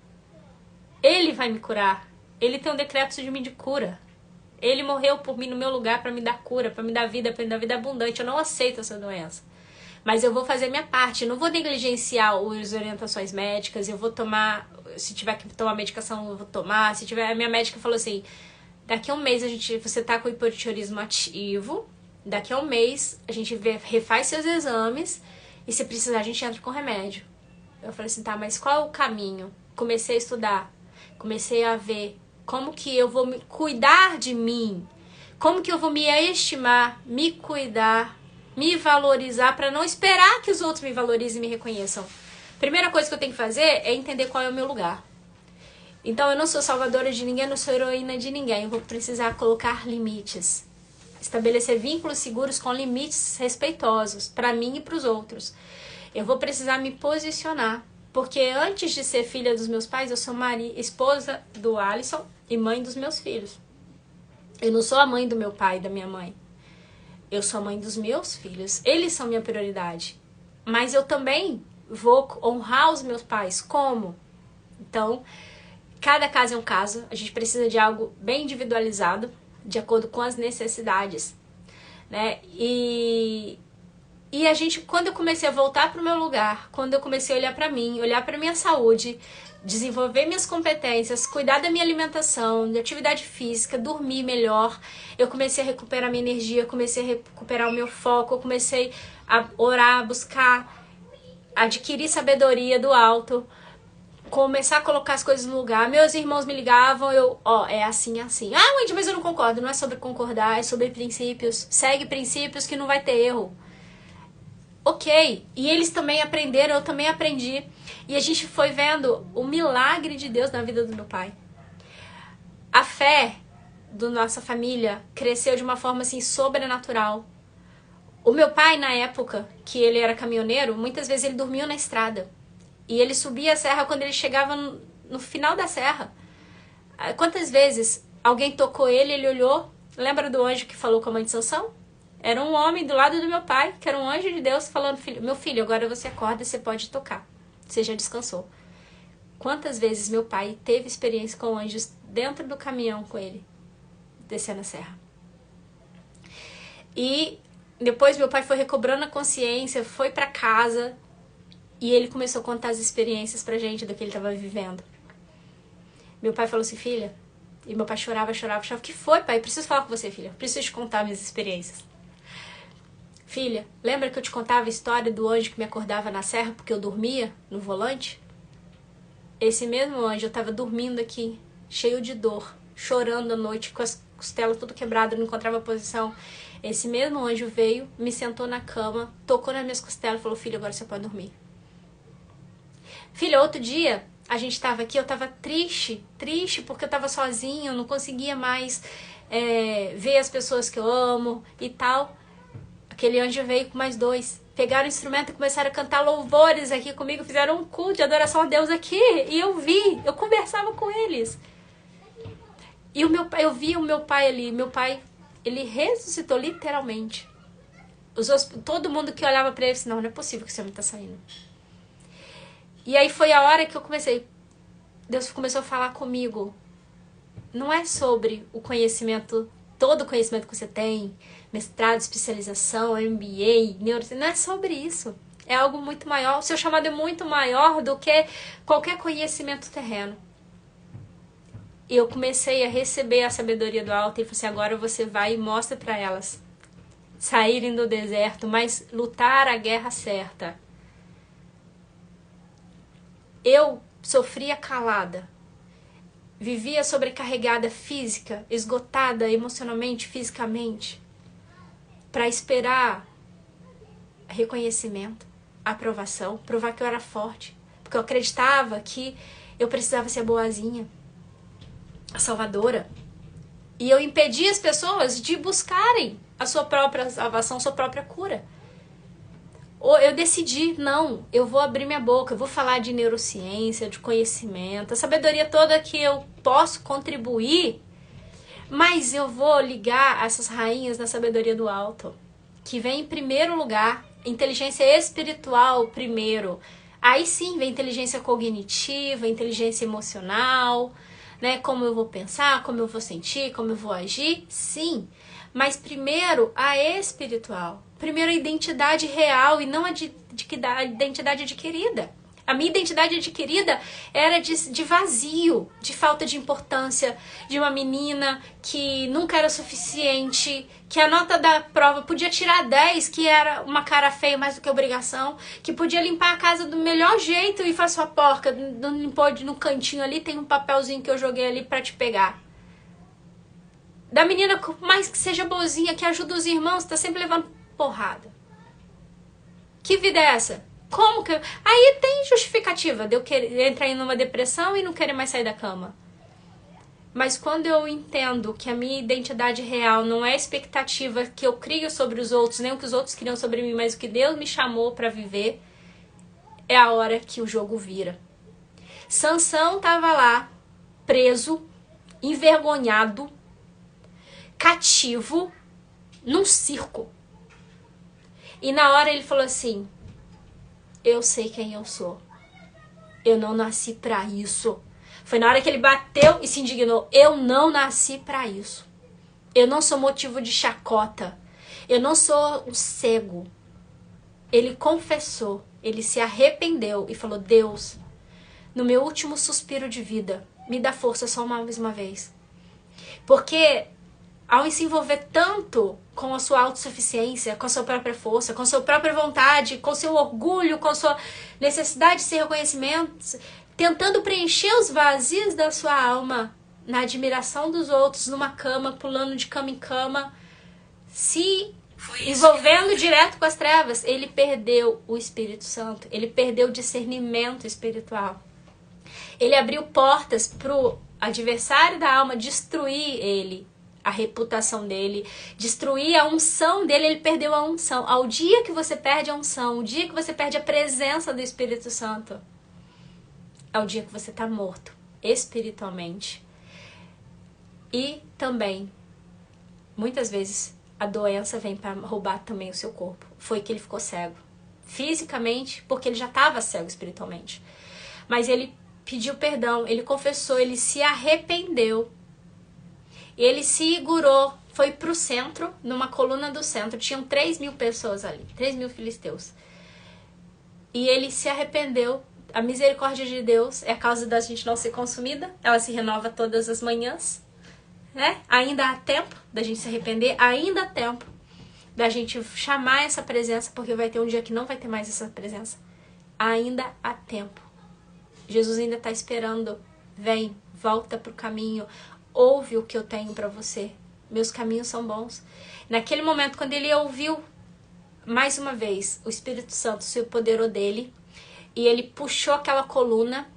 Ele vai me curar. Ele tem um decreto de mim de cura. Ele morreu por mim no meu lugar para me dar cura, para me dar vida, para me dar vida abundante. Eu não aceito essa doença. Mas eu vou fazer minha parte. Eu não vou negligenciar as orientações médicas. Eu vou tomar, se tiver que tomar medicação, eu vou tomar. Se tiver, a minha médica falou assim, daqui a um mês você tá com hipotireoidismo ativo. Daqui a um mês a gente refaz seus exames. E se precisar a gente entra com remédio. Eu falei assim, tá, mas qual é o caminho? Comecei a estudar. Comecei a ver como que eu vou cuidar de mim, Como que eu vou me estimar, me cuidar, me valorizar para não esperar que os outros me valorizem e me reconheçam? Primeira coisa que eu tenho que fazer é entender qual é o meu lugar. Então eu não sou salvadora de ninguém, não sou heroína de ninguém. Eu vou precisar colocar limites. Estabelecer vínculos seguros com limites respeitosos para mim e para os outros. Eu vou precisar me posicionar. Porque antes de ser filha dos meus pais, eu sou esposa do Alisson e mãe dos meus filhos. Eu não sou a mãe do meu pai e da minha mãe. Eu sou a mãe dos meus filhos. Eles são minha prioridade. Mas eu também vou honrar os meus pais. Como? Então, cada caso é um caso. A gente precisa de algo bem individualizado, de acordo com as necessidades, né? E a gente, quando eu comecei a voltar para o meu lugar, quando eu comecei a olhar para mim, olhar para minha saúde, desenvolver minhas competências, cuidar da minha alimentação, de atividade física, dormir melhor, eu comecei a recuperar minha energia, comecei a recuperar o meu foco, eu comecei a orar, buscar, adquirir sabedoria do alto, começar a colocar as coisas no lugar. Meus irmãos me ligavam, é assim, assim. Ah, Wendy, mas eu não concordo. Não é sobre concordar, é sobre princípios. Segue princípios que não vai ter erro. Ok, e eles também aprenderam, eu também aprendi. E a gente foi vendo o milagre de Deus na vida do meu pai. A fé da nossa família cresceu de uma forma assim sobrenatural. O meu pai, na época que ele era caminhoneiro, muitas vezes ele dormia na estrada. E ele subia a serra quando ele chegava no final da serra. Quantas vezes alguém tocou ele, ele olhou. Lembra do anjo que falou com a mãe de Sansão? Era um homem do lado do meu pai, que era um anjo de Deus, falando, meu filho, agora você acorda e você pode tocar. Você já descansou. Quantas vezes meu pai teve experiência com anjos dentro do caminhão com ele, descendo a serra. E depois meu pai foi recobrando a consciência, foi pra casa e ele começou a contar as experiências pra gente do que ele estava vivendo. Meu pai falou assim, filha, e meu pai chorava. O que foi, pai? Preciso falar com você, filha. Preciso te contar minhas experiências. Filha, lembra que eu te contava a história do anjo que me acordava na serra porque eu dormia no volante? Esse mesmo anjo, eu tava dormindo aqui, cheio de dor, chorando à noite, com as costelas tudo quebradas, não encontrava posição. Esse mesmo anjo veio, me sentou na cama, tocou nas minhas costelas e falou, filha, agora você pode dormir. Filha, outro dia, a gente tava aqui, eu tava triste porque eu tava sozinha, eu não conseguia mais ver as pessoas que eu amo e tal. Aquele anjo veio com mais 2. Pegaram o instrumento e começaram a cantar louvores aqui comigo. Fizeram um culto de adoração a Deus aqui. E eu conversava com eles. E eu vi o meu pai ali. Meu pai, ele ressuscitou literalmente. Todo mundo que olhava pra ele disse, não é possível que esse homem tá saindo. E aí foi a hora que eu comecei. Deus começou a falar comigo. Não é sobre o conhecimento, todo o conhecimento que você tem, mestrado, especialização, MBA, neurociência, não é sobre isso. É algo muito maior. O seu chamado é muito maior do que qualquer conhecimento terreno. E eu comecei a receber a sabedoria do alto e falei assim, agora você vai e mostra para elas saírem do deserto, mas lutar a guerra certa. Eu sofria calada. Vivia sobrecarregada física, esgotada emocionalmente, fisicamente, para esperar reconhecimento, aprovação, provar que eu era forte, porque eu acreditava que eu precisava ser boazinha, a salvadora. E eu impedia as pessoas de buscarem a sua própria salvação, sua própria cura. Ou eu decidi, não, eu vou abrir minha boca, eu vou falar de neurociência, de conhecimento, a sabedoria toda que eu posso contribuir, mas eu vou ligar essas rainhas na sabedoria do alto, que vem em primeiro lugar, inteligência espiritual primeiro. Aí sim vem inteligência cognitiva, inteligência emocional, né? Como eu vou pensar, como eu vou sentir, como eu vou agir, sim. Mas primeiro a espiritual. Primeiro a identidade real e não a identidade adquirida. A minha identidade adquirida era de vazio, de falta de importância, de uma menina que nunca era suficiente, que a nota da prova podia tirar 10, que era uma cara feia mais do que obrigação, que podia limpar a casa do melhor jeito e falar sua porca, não limpou no cantinho ali, tem um papelzinho que eu joguei ali pra te pegar. Da menina, mais que seja boazinha, que ajuda os irmãos, tá sempre levando porrada. Que vida é essa? Como que... Aí tem justificativa de eu querer entrar em uma depressão e não querer mais sair da cama. Mas quando eu entendo que a minha identidade real não é a expectativa que eu crio sobre os outros, nem o que os outros criam sobre mim, mas o que Deus me chamou para viver, é a hora que o jogo vira. Sansão tava lá, preso, envergonhado, cativo, num circo. E na hora ele falou assim, eu sei quem eu sou. Eu não nasci pra isso. Foi na hora que ele bateu e se indignou. Eu não nasci pra isso. Eu não sou motivo de chacota. Eu não sou um cego. Ele confessou. Ele se arrependeu e falou, Deus, no meu último suspiro de vida, me dá força só mais uma vez. Porque ao se envolver tanto com a sua autossuficiência, com a sua própria força, com a sua própria vontade, com o seu orgulho, com a sua necessidade de ser reconhecimento, tentando preencher os vazios da sua alma, na admiração dos outros, numa cama, pulando de cama em cama, se envolvendo direto com as trevas, ele perdeu o Espírito Santo, ele perdeu o discernimento espiritual. Ele abriu portas para o adversário da alma destruir ele, a reputação dele, destruir a unção dele. Ele perdeu a unção. Ao dia que você perde a unção, o dia que você perde a presença do Espírito Santo, é o dia que você está morto espiritualmente. E também, muitas vezes, a doença vem para roubar também o seu corpo. Foi que ele ficou cego fisicamente, porque ele já estava cego espiritualmente. Mas ele pediu perdão, ele confessou, ele se arrependeu. Ele segurou, foi para o centro, numa coluna do centro. Tinham 3.000 pessoas ali, 3.000 filisteus. E ele se arrependeu. A misericórdia de Deus é a causa da gente não ser consumida. Ela se renova todas as manhãs, né? Ainda há tempo da gente se arrepender, ainda há tempo da gente chamar essa presença, porque vai ter um dia que não vai ter mais essa presença. Ainda há tempo. Jesus ainda está esperando. Vem, volta para o caminho. Ouve o que eu tenho para você. Meus caminhos são bons. Naquele momento, quando ele ouviu, mais uma vez, o Espírito Santo se apoderou dele. E ele puxou aquela coluna.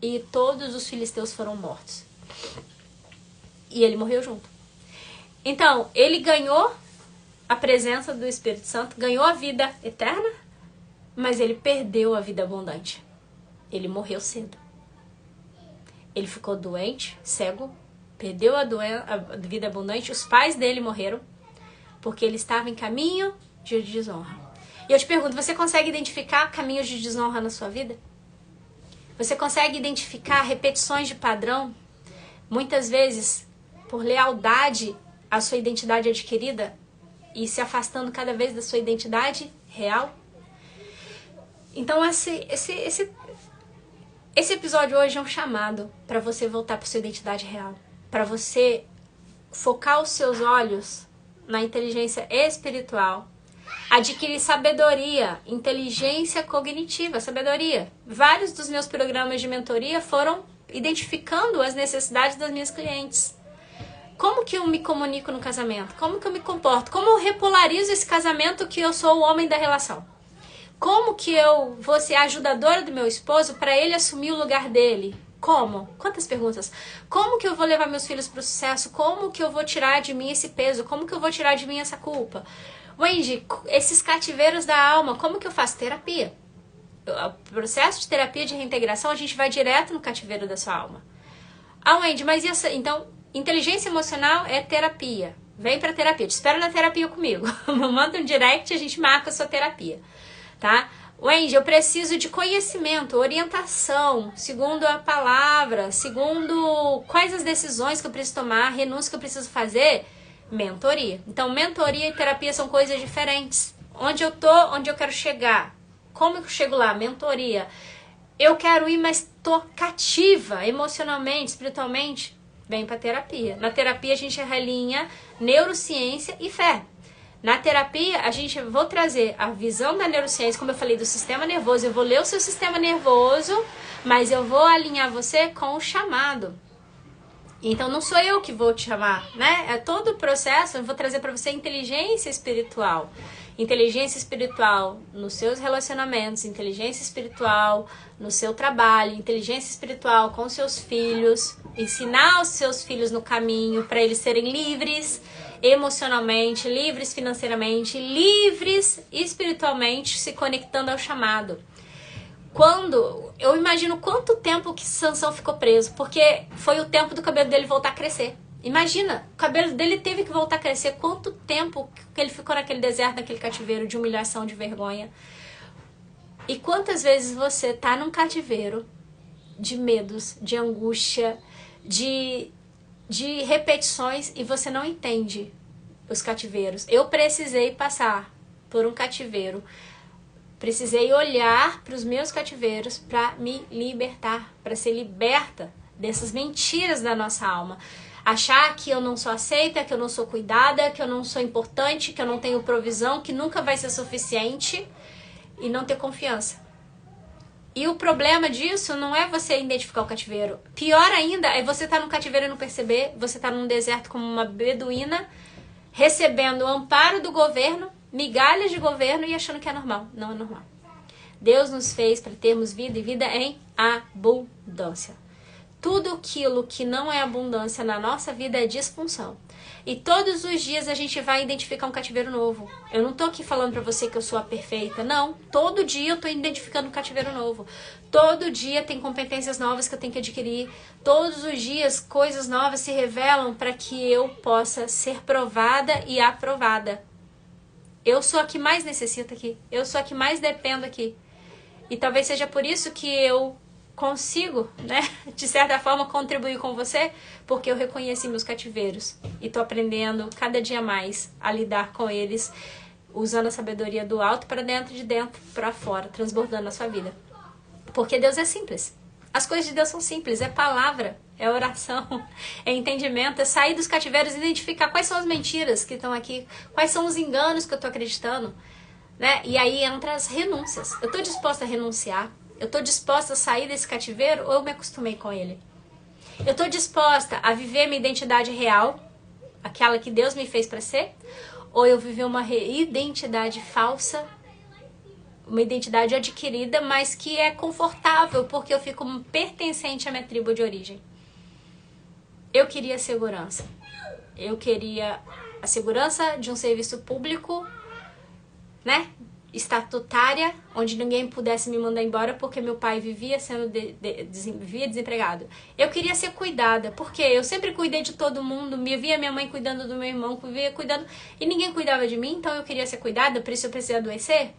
E todos os filisteus foram mortos. E ele morreu junto. Então, ele ganhou a presença do Espírito Santo. Ganhou a vida eterna. Mas ele perdeu a vida abundante. Ele morreu cedo. Ele ficou doente, cego, perdeu a vida abundante. Os pais dele morreram porque ele estava em caminho de desonra. E eu te pergunto, você consegue identificar caminhos de desonra na sua vida? Você consegue identificar repetições de padrão? Muitas vezes, por lealdade à sua identidade adquirida e se afastando cada vez da sua identidade real? Então esse episódio hoje é um chamado para você voltar para sua identidade real. Para você focar os seus olhos na inteligência espiritual. Adquirir sabedoria, inteligência cognitiva, sabedoria. Vários dos meus programas de mentoria foram identificando as necessidades das minhas clientes. Como que eu me comunico no casamento? Como que eu me comporto? Como eu repolarizo esse casamento que eu sou o homem da relação? Como que eu vou ser a ajudadora do meu esposo para ele assumir o lugar dele? Como? Quantas perguntas? Como que eu vou levar meus filhos para o sucesso? Como que eu vou tirar de mim esse peso? Como que eu vou tirar de mim essa culpa? Wendy, esses cativeiros da alma, como que eu faço? Terapia. O processo de terapia de reintegração, a gente vai direto no cativeiro da sua alma. Ah, Wendy, mas e essa? Então, inteligência emocional é terapia. Vem pra terapia. Te espero na terapia comigo. Manda um direct e a gente marca a sua terapia. Tá? Wendy, eu preciso de conhecimento, orientação, segundo a palavra, segundo quais as decisões que eu preciso tomar, renúncia que eu preciso fazer, mentoria. Então, mentoria e terapia são coisas diferentes. Onde eu tô, onde eu quero chegar. Como eu chego lá? Mentoria. Eu quero ir, mas tô cativa emocionalmente, espiritualmente. Vem pra terapia. Na terapia a gente realinha neurociência e fé. Na terapia, vou trazer a visão da neurociência, como eu falei, do sistema nervoso. Eu vou ler o seu sistema nervoso, mas eu vou alinhar você com o chamado. Então não sou eu que vou te chamar, né? É todo o processo, eu vou trazer para você inteligência espiritual. Inteligência espiritual nos seus relacionamentos, inteligência espiritual no seu trabalho, inteligência espiritual com seus filhos, ensinar os seus filhos no caminho para eles serem livres emocionalmente, livres financeiramente, livres espiritualmente, se conectando ao chamado. Quando eu imagino quanto tempo que Sansão ficou preso, porque foi o tempo do cabelo dele voltar a crescer. Imagina, o cabelo dele teve que voltar a crescer. Quanto tempo que ele ficou naquele deserto, naquele cativeiro de humilhação, de vergonha. E quantas vezes você tá num cativeiro de medos, de angústia, de repetições e você não entende os cativeiros. Eu precisei passar por um cativeiro. Precisei olhar para os meus cativeiros para me libertar, para ser liberta dessas mentiras da nossa alma. Achar que eu não sou aceita, que eu não sou cuidada, que eu não sou importante, que eu não tenho provisão, que nunca vai ser suficiente e não ter confiança. E o problema disso não é você identificar o cativeiro. Pior ainda é você estar no cativeiro e não perceber, você estar num deserto como uma beduína, recebendo o amparo do governo, migalhas de governo e achando que é normal. Não é normal. Deus nos fez para termos vida e vida em abundância. Tudo aquilo que não é abundância na nossa vida é disfunção. E todos os dias a gente vai identificar um cativeiro novo. Eu não tô aqui falando pra você que eu sou a perfeita, não. Todo dia eu tô identificando um cativeiro novo. Todo dia tem competências novas que eu tenho que adquirir. Todos os dias coisas novas se revelam para que eu possa ser provada e aprovada. Eu sou a que mais necessita aqui. Eu sou a que mais dependo aqui. E talvez seja por isso que eu consigo, né, de certa forma contribuir com você, porque eu reconheci meus cativeiros e tô aprendendo cada dia mais a lidar com eles, usando a sabedoria do alto para dentro, de dentro para fora, transbordando a sua vida. Porque Deus é simples. As coisas de Deus são simples, é palavra, é oração, é entendimento, é sair dos cativeiros e identificar quais são as mentiras que estão aqui, quais são os enganos que eu tô acreditando, né? E aí entra as renúncias. Eu tô disposta a renunciar? Eu estou disposta a sair desse cativeiro ou eu me acostumei com ele? Eu estou disposta a viver minha identidade real, aquela que Deus me fez para ser? Ou eu viver uma identidade falsa, uma identidade adquirida, mas que é confortável porque eu fico pertencente à minha tribo de origem? Eu queria segurança. Eu queria a segurança de um serviço público, né? Estatutária, onde ninguém pudesse me mandar embora porque meu pai vivia vivia desempregado. Eu queria ser cuidada, porque eu sempre cuidei de todo mundo, me via minha mãe cuidando do meu irmão, via cuidando, e ninguém cuidava de mim, então eu queria ser cuidada, por isso eu precisei adoecer.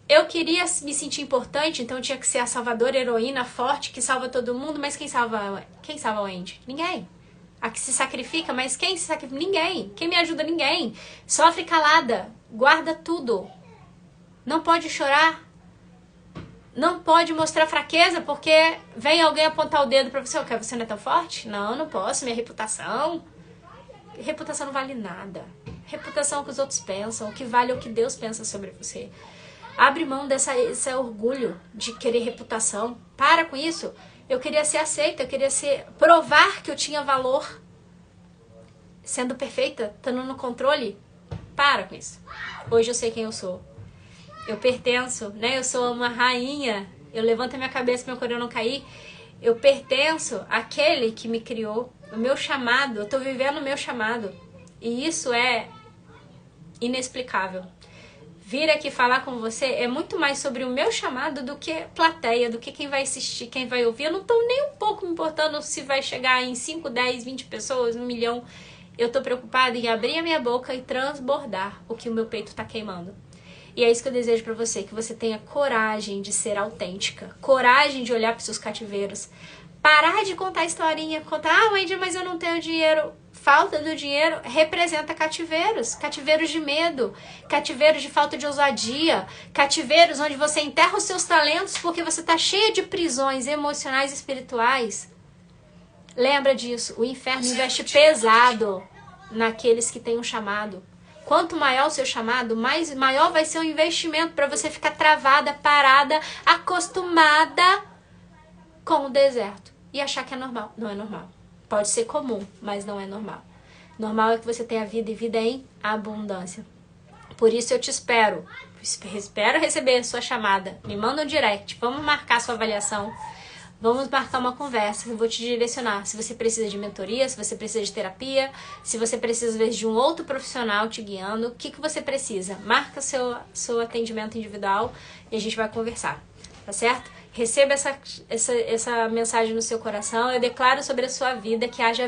Eu queria me sentir importante, então eu tinha que ser a salvadora, heroína, forte, que salva todo mundo, mas quem salva o Andy? Ninguém. A que se sacrifica, mas quem se sacrifica? Ninguém. Quem me ajuda? Ninguém. Sofre calada, guarda tudo. Não pode chorar, não pode mostrar fraqueza porque vem alguém apontar o dedo pra você. Você não é tão forte? Não, não posso, minha reputação. Reputação não vale nada. Reputação é o que os outros pensam, o que vale é o que Deus pensa sobre você. Abre mão desse orgulho de querer reputação. Para com isso. Eu queria ser aceita, eu queria provar que eu tinha valor. Sendo perfeita, estando no controle. Para com isso. Hoje eu sei quem eu sou. Eu pertenço, né? Eu sou uma rainha. Eu levanto a minha cabeça para meu coroa não cair. Eu pertenço àquele que me criou. O meu chamado, eu tô vivendo o meu chamado. E isso é inexplicável. Vir aqui falar com você é muito mais sobre o meu chamado do que plateia, do que quem vai assistir, quem vai ouvir. Eu não tô nem um pouco me importando se vai chegar em 5, 10, 20 pessoas, 1 milhão. Eu tô preocupada em abrir a minha boca e transbordar o que o meu peito tá queimando. E é isso que eu desejo pra você, que você tenha coragem de ser autêntica, coragem de olhar pros seus cativeiros, parar de contar historinha, contar, Wendy, mas eu não tenho dinheiro. Falta do dinheiro representa cativeiros, cativeiros de medo, cativeiros de falta de ousadia, cativeiros onde você enterra os seus talentos porque você tá cheia de prisões emocionais e espirituais. Lembra disso, o inferno investe pesado naqueles que têm um chamado. Quanto maior o seu chamado, maior vai ser o investimento para você ficar travada, parada, acostumada com o deserto. E achar que é normal. Não é normal. Pode ser comum, mas não é normal. Normal é que você tenha vida e vida em abundância. Por isso eu te espero. Espero receber a sua chamada. Me manda um direct. Vamos marcar sua avaliação. Vamos marcar uma conversa. Eu vou te direcionar. Se você precisa de mentoria, se você precisa de terapia, se você precisa, às vezes, de um outro profissional te guiando, o que você precisa? Marca seu atendimento individual e a gente vai conversar. Tá certo? Receba essa mensagem no seu coração. Eu declaro sobre a sua vida, que haja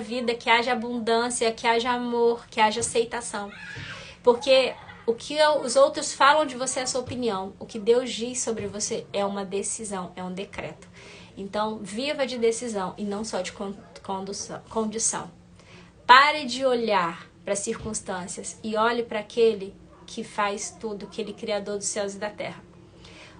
abundância, que haja amor, que haja aceitação. Porque o que os outros falam de você é a sua opinião. O que Deus diz sobre você é uma decisão, é um decreto. Então, viva de decisão e não só de condição. Pare de olhar para as circunstâncias e olhe para aquele que faz tudo, aquele Criador dos céus e da terra.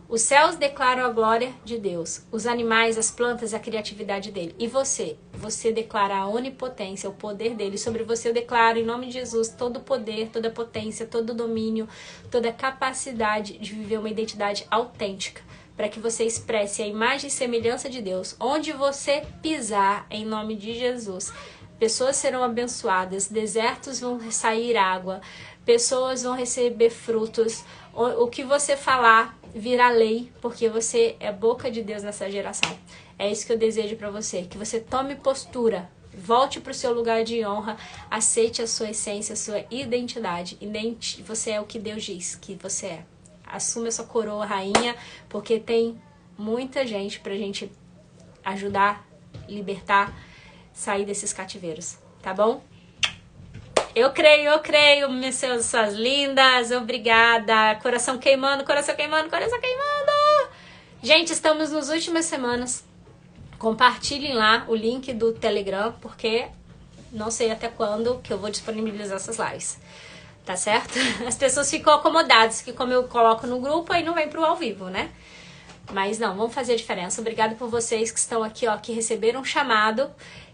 Os céus declaram a glória de Deus, os animais, as plantas, a criatividade dele. E você? Você declara a onipotência, o poder dele. Sobre você eu declaro, em nome de Jesus, todo o poder, toda a potência, todo o domínio, toda a capacidade de viver uma identidade autêntica, para que você expresse a imagem e semelhança de Deus. Onde você pisar, em nome de Jesus, pessoas serão abençoadas, desertos vão sair água, pessoas vão receber frutos, o que você falar virá lei, porque você é boca de Deus nessa geração. É isso que eu desejo para você, que você tome postura, volte para o seu lugar de honra, aceite a sua essência, a sua identidade. Você é o que Deus diz que você é. Assuma essa coroa rainha, porque tem muita gente pra gente ajudar, libertar, sair desses cativeiros, tá bom? Eu creio, suas lindas, obrigada. Coração queimando, coração queimando, coração queimando. Gente, estamos nas últimas semanas. Compartilhem lá o link do Telegram, porque não sei até quando que eu vou disponibilizar essas lives. Tá certo? As pessoas ficam acomodadas, que como eu coloco no grupo, aí não vem pro ao vivo, né? Mas não, vamos fazer a diferença. Obrigada por vocês que estão aqui, ó, que receberam um chamado,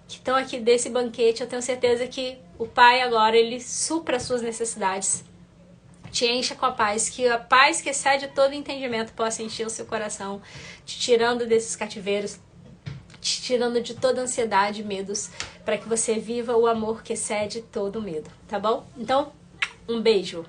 que estão aqui desse banquete. Eu tenho certeza que o Pai agora, ele supra as suas necessidades. Te encha com a paz, que a paz que excede todo entendimento possa encher o seu coração, te tirando desses cativeiros, te tirando de toda ansiedade e medos, para que você viva o amor que excede todo medo, tá bom? Então, um beijo.